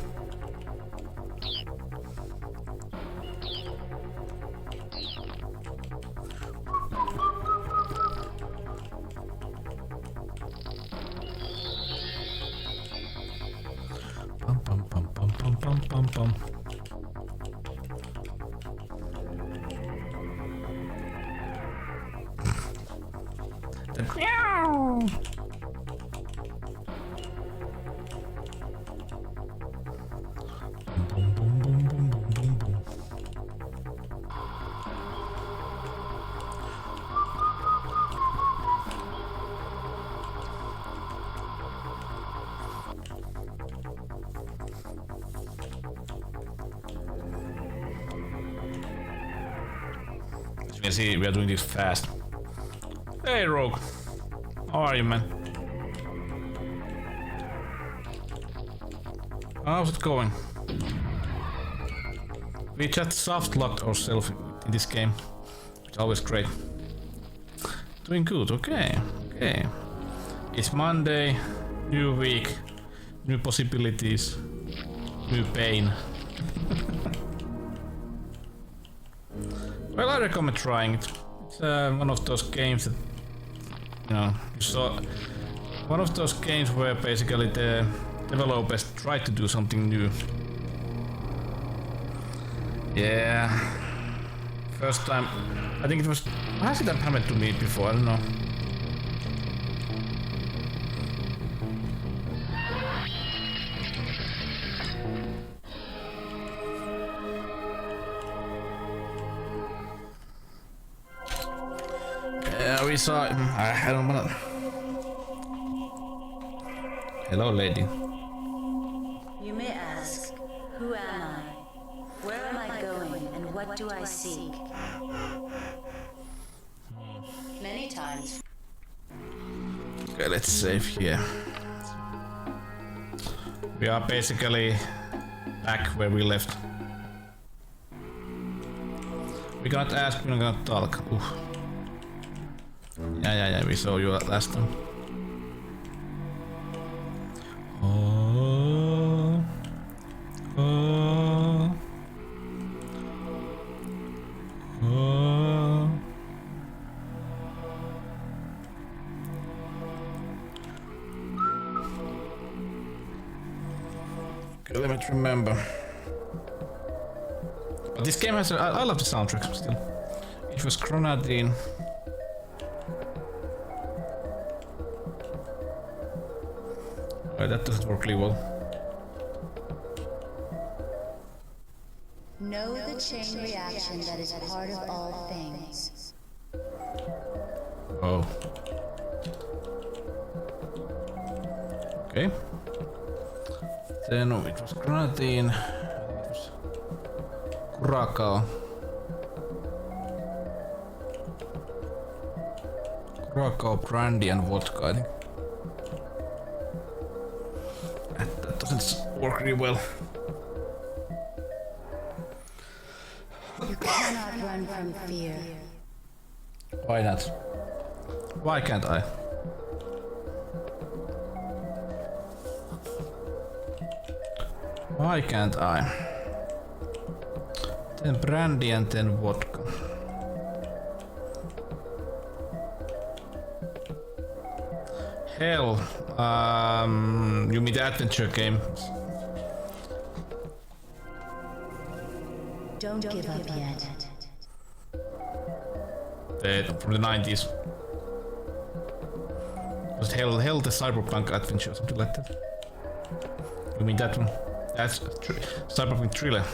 Pum. As you can see, we are doing this fast. Hey, Rogue. How are you, man? How's it going? We just soft locked ourselves in this game. It's always great. Doing good, okay. It's Monday, new week, new possibilities, new pain. Well, I recommend trying it. It's one of those games that, you know, one of those games where basically the developers try to do something new. Yeah. First time, I think it was, has it happened to me before? I don't know. We saw, I don't wanna. Hello, lady. You may ask, who am I? Where am I going, and what do I seek? Many times. Okay, let's save here. We are basically back where we left. We cannot ask, we're not gonna talk. Oof. Yeah, we saw you last time. Oh. Oh. Oh. Okay, let me remember. But this game has I love the soundtrack still. It was Grenadine. Oh, that doesn't work really well. Know the chain reaction that is part of all things. Oh. Okay. Then it was Grenadine. It was Curacao. Curacao, brandy and vodka, I think. That doesn't work really well. You cannot run from fear. Why not? Why can't I? Why can't I? Then brandy and then vodka. Hell, you mean the adventure game? Don't give up yet. From the 90s. Was Hell the Cyberpunk adventure or something like that? You mean that one? That's Cyberpunk thriller.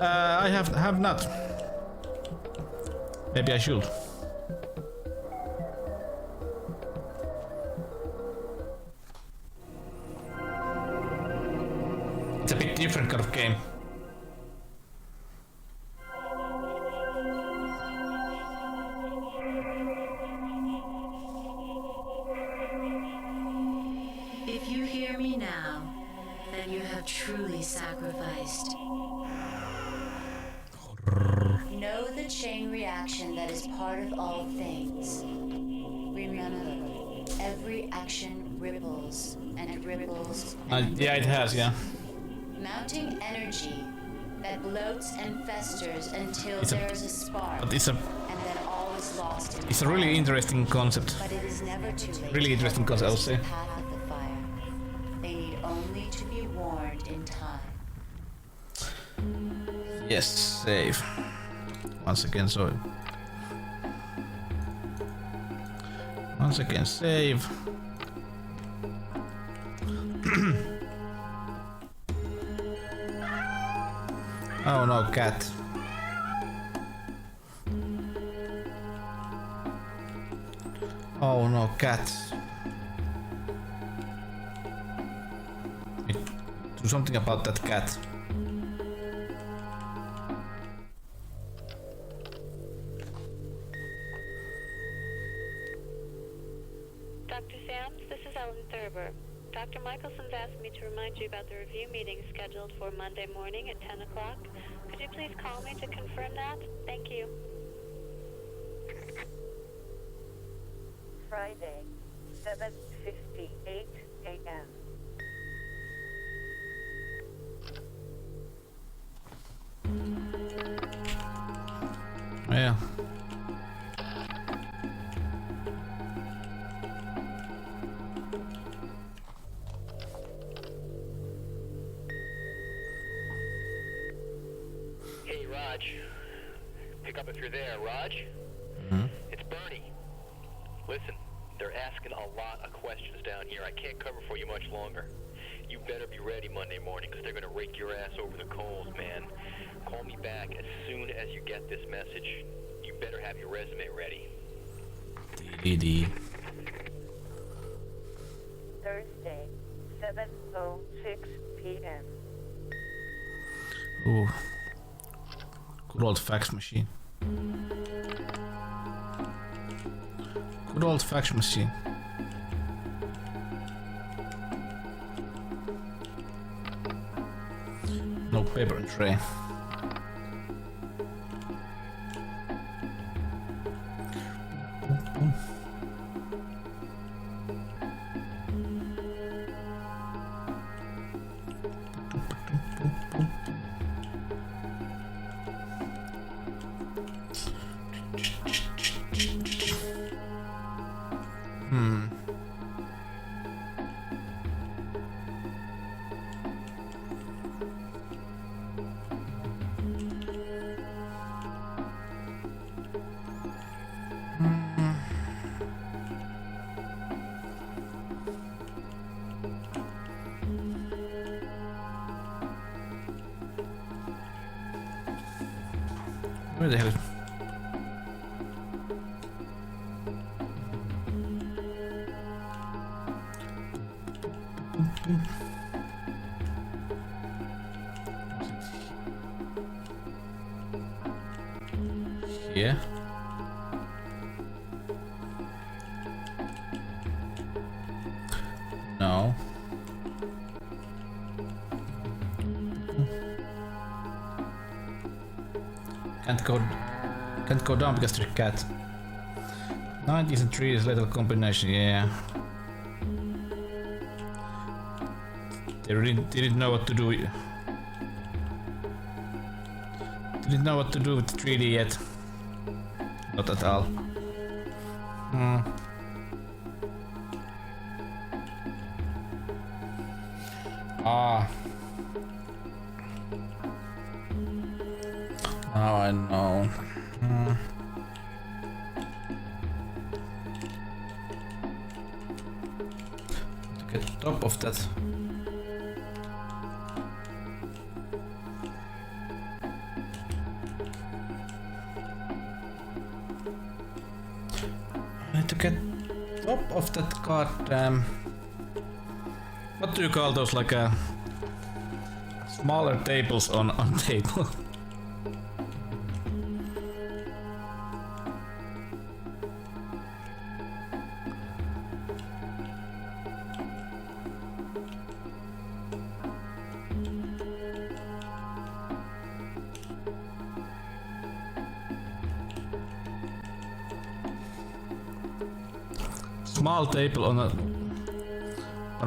I have not. Maybe I should. It's a bit different kind of game. If you hear me now, then you have truly sacrificed. Know the chain reaction that is part of all things. Remember, every action ripples and ripples. Yeah, it has, yeah. Mounting energy that bloats and festers until there is a spark. But and then all is lost in it's a really interesting concept. But it is never too late. Really interesting concept, I would say. The path of the fire. They need only to be warned in time. Yes, save. Once again, sorry. Once again, save. Oh no, cat. Oh no, cat. Do something about that cat. Dr. Sams, this is Ellen Thurber. Dr. Michelson's asked me to remind you about the review meeting scheduled for Monday morning at 10 o'clock. Could you please call me to confirm that? Thank you. Friday, 7:58 a.m. Yeah. Hey, Raj. Pick up if you're there, Raj. It's Bernie. Listen, they're asking a lot of questions down here. I can't cover for you much longer. You better be ready Monday morning, because they're going to rake your ass over the coals, man. Call me back as soon as you get this message. You better have your resume ready. Thursday, 7:06 p.m. Ooh. Good old fax machine. Good old fax machine. No paper tray. Where the hell? Yeah. No. Can't go down because there's a cat. 90s and 3 is little combination, yeah. They really didn't know what to do. Didn't know what to do with 3D yet. Not at all. Now I know. To get top of that. I need to get top of that goddamn. What do you call those, like smaller tables on table? Small table on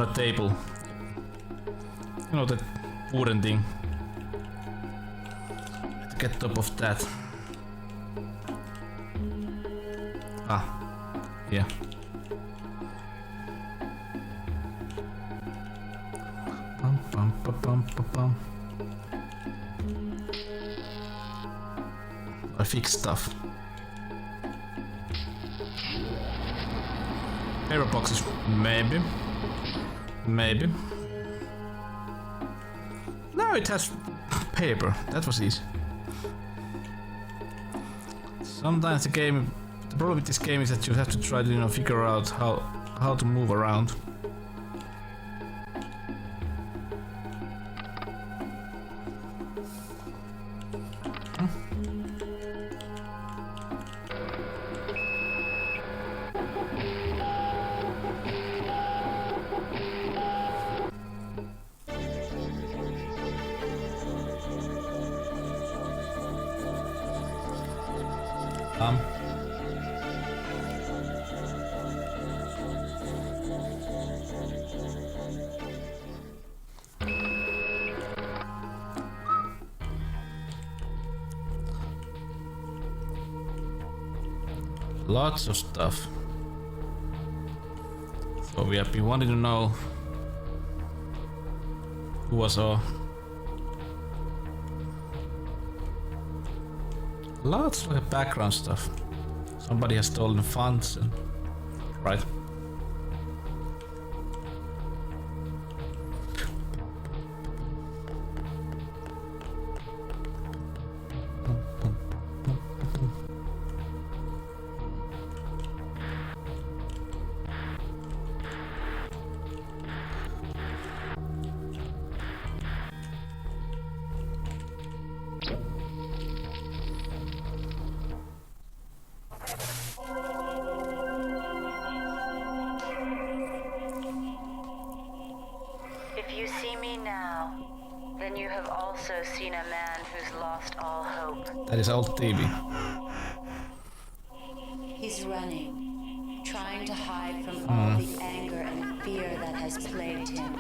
a table. You know, that wooden thing. To get top of that. Ah, yeah. Bum, bum, ba, bum, ba, bum. I fix stuff. Paper boxes, maybe. Maybe. No, it has paper. That was easy. Sometimes the problem with this game is that you have to try to, figure out how to move around. Lots of stuff. So we have been wanting to know who was lots of background stuff. Somebody has stolen funds and right. If you see me now, then you have also seen a man who's lost all hope. That is old TV. He's running, trying to hide from all the anger and fear that has plagued him.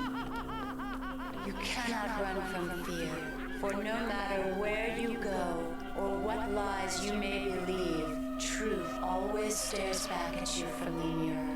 You cannot run from fear, for no matter where you go or what lies you may believe, truth always stares back at you from the mirror.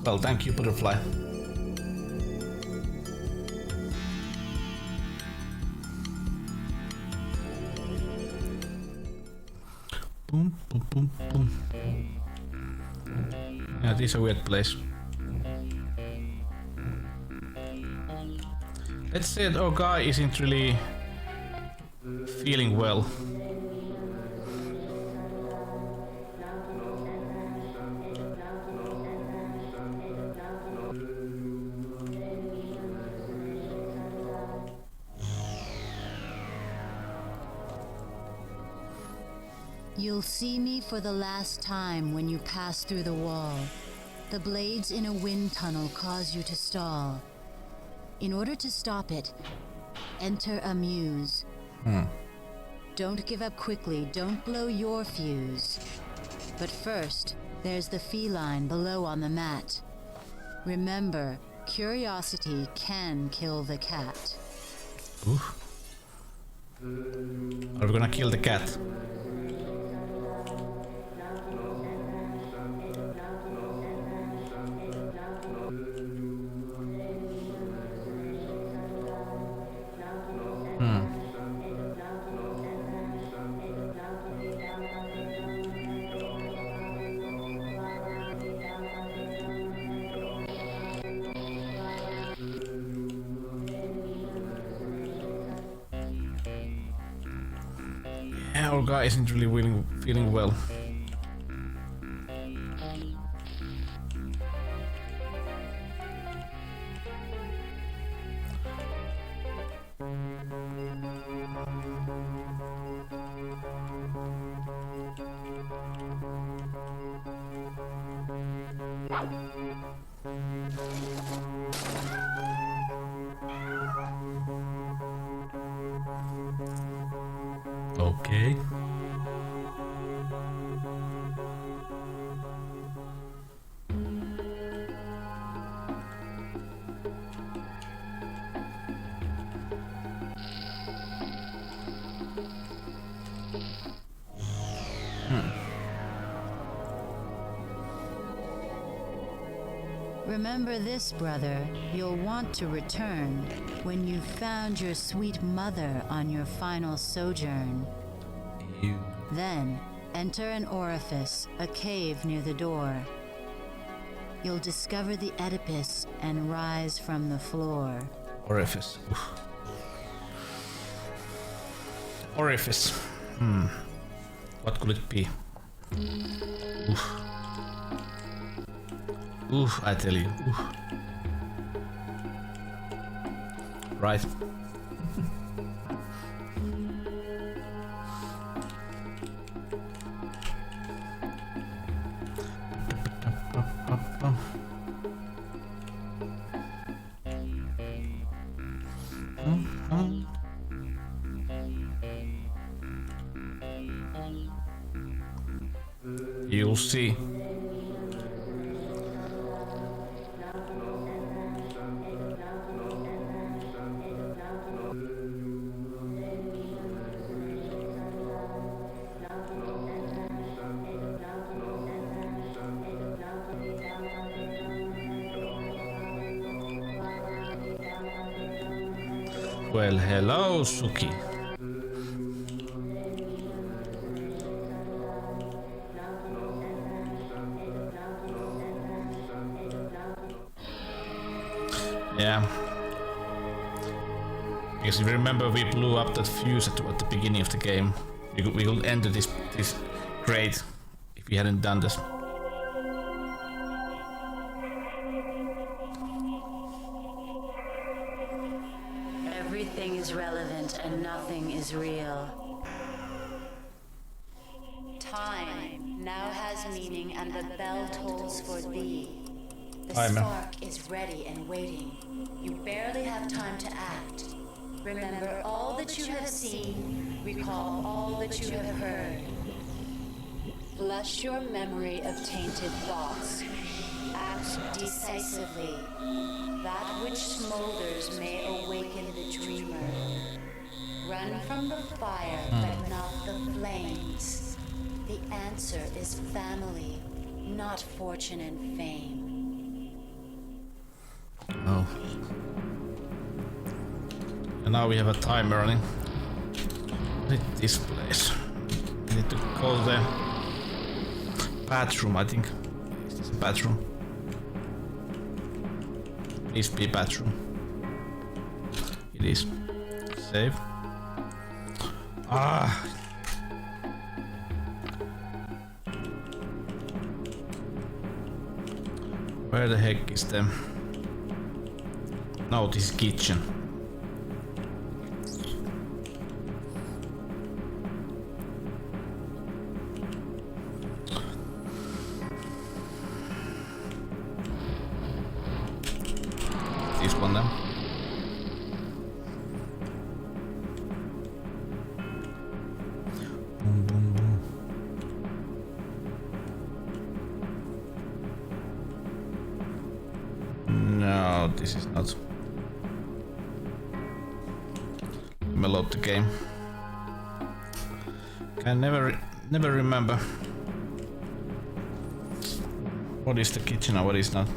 Well, thank you, Butterfly. Boom, boom, boom, boom. Yeah, this is a weird place. Let's say that our guy isn't really feeling well. You'll see me for the last time when you pass through the wall. The blades in a wind tunnel cause you to stall. In order to stop it, enter a muse. Don't give up quickly, don't blow your fuse. But first, there's the feline below on the mat. Remember, curiosity can kill the cat. Oof. Are we gonna kill the cat? Our guy isn't really feeling well. Okay. Remember this, brother. You'll want to return when you've found your sweet mother on your final sojourn. Ew. Then, enter an orifice, a cave near the door. You'll discover the Oedipus and rise from the floor. Orifice. Oof. Orifice. What could it be? Oof. Oof, I tell you. Oof. Right. You'll see. Well, hello, Suki. Yeah. Because if you remember, we blew up that fuse at the beginning of the game. We could enter this crate if we hadn't done this. Everything is relevant and nothing is real. Time now has meaning and the bell tolls for thee. The spark is ready and waiting. You barely have time to act. Remember all that you have seen. Recall all that you have heard. Flush your memory of tainted thoughts. Act decisively. That which smolders may awaken the dreamer. Run from the fire, but not the flames. The answer is family, not fortune and fame. Oh. And now we have a timer running. What is this place? I need to go to the bathroom, I think. Is this a bathroom? Please be bathroom. It is. Save. Ah! Where the heck is them? No, this is kitchen. This one then. Boom, boom, boom. No, this is not. Let me load the game. Can never remember what is the kitchen and what is not.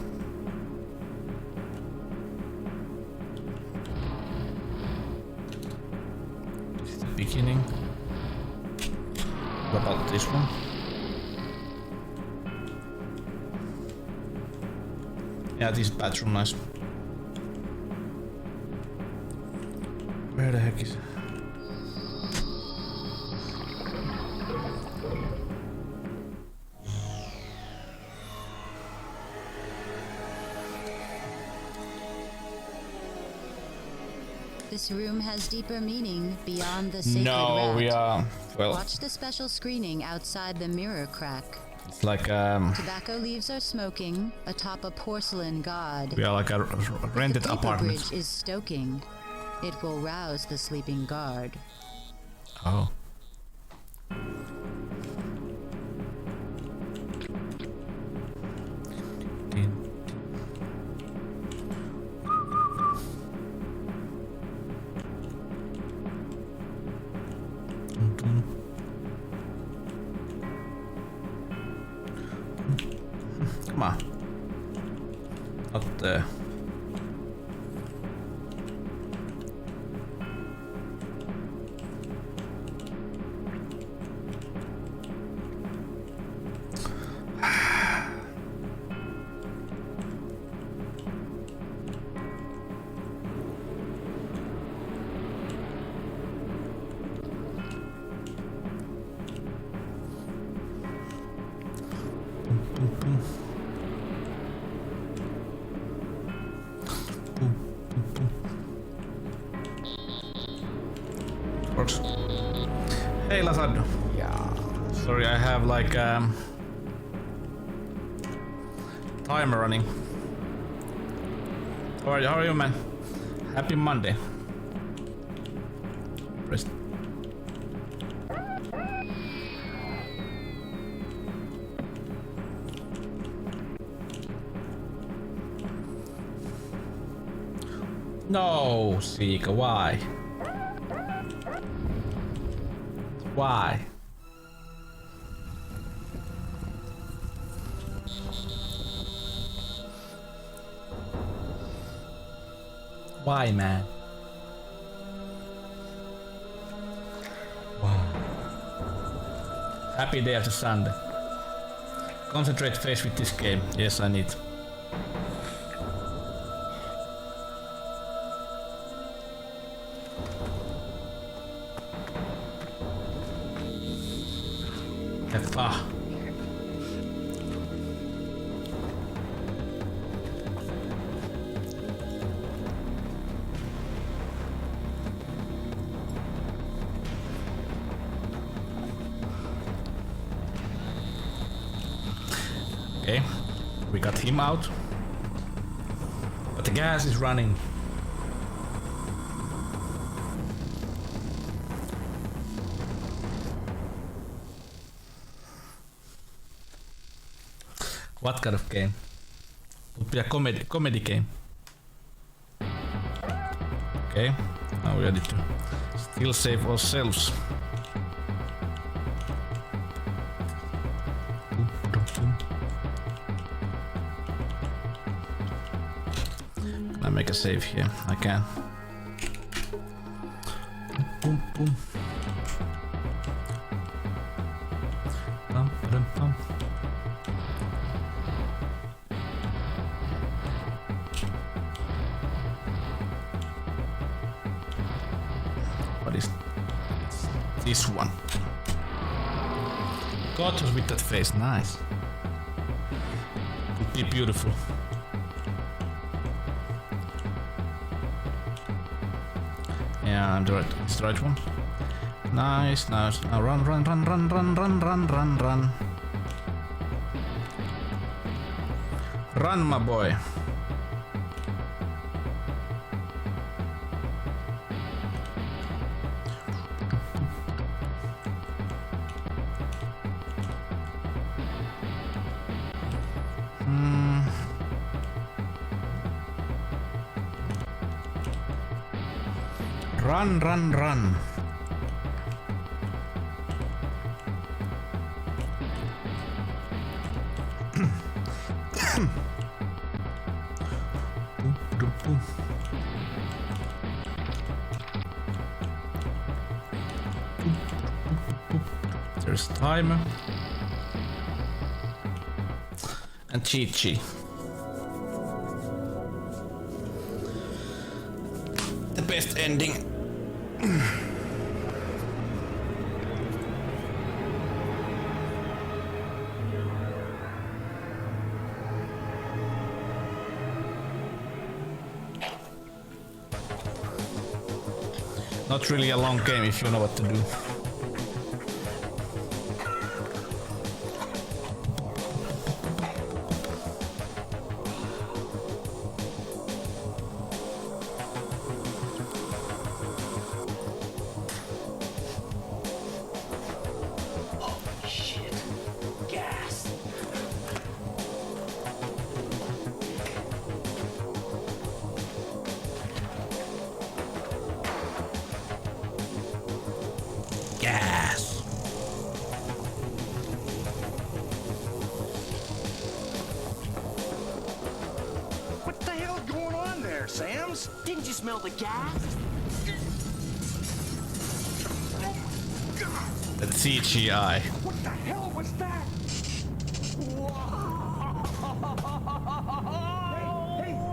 This is the beginning. What about this one? Yeah, this bathroom, nice. Where the heck is it? This room has deeper meaning beyond the sacred No, rat. we are. Well, Watch the special screening outside the mirror crack. it's like Tobacco leaves are smoking atop a porcelain god. we are like a rented The paper apartment. bridge is stoking. It will rouse the sleeping guard. Oh. Come on. Not there. Works. Hey Lazardo. Yeah. Sorry, I have like timer running. How are you, man? Happy Monday. Rest. No, Sika, why? Why? Why, man? Wow. Happy day after Sunday. Concentrate face with this game. Yes, I need. Ah. Okay, we got him out, but the gas is running. What kind of game? Would be a comedy game. Okay, now we are ready to still save ourselves. I make a save here? I can. Boom, boom. Bum, ba-dum, bum. What is this one? God was with that face, nice. Would be beautiful. Yeah, I'm the right. It's the right one. Nice, nice. Now run, run, run, run, run, run, run, run, run. Run, my boy. Run, run, run. There's timer. And Chi-Chi. The best ending. Not really a long game if you know what to do. Shit. Gas. Gas. What the hell's going on there, Sam's? Didn't you smell the gas? The CGI. What the hell was that?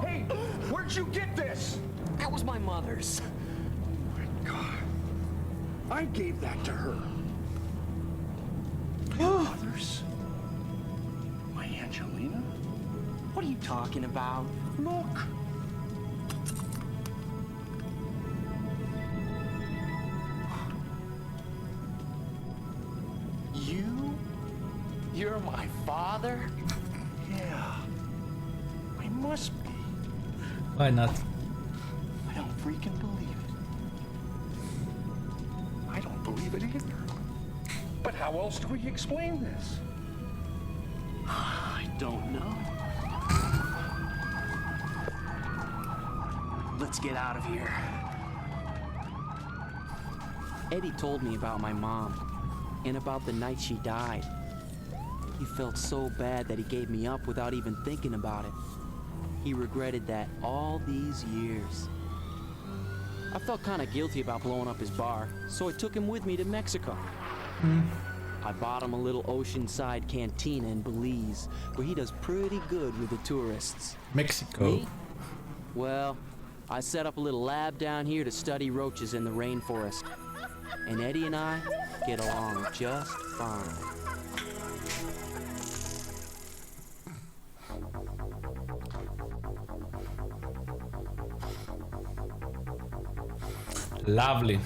Hey, where'd you get this? That was my mother's. Oh my God. I gave that to her. Your mother's? My Angelina? What are you talking about? Look. You're my father? Yeah. I must be. Why not? I don't freaking believe it. I don't believe it either. But how else do we explain this? I don't know. Let's get out of here. Eddie told me about my mom and about the night she died. He felt so bad that he gave me up without even thinking about it. He regretted that all these years. I felt kind of guilty about blowing up his bar, so I took him with me to Mexico. I bought him a little oceanside cantina in Belize, where he does pretty good with the tourists. Mexico. Me? Well, I set up a little lab down here to study roaches in the rainforest. And Eddie and I get along just fine. Lovely.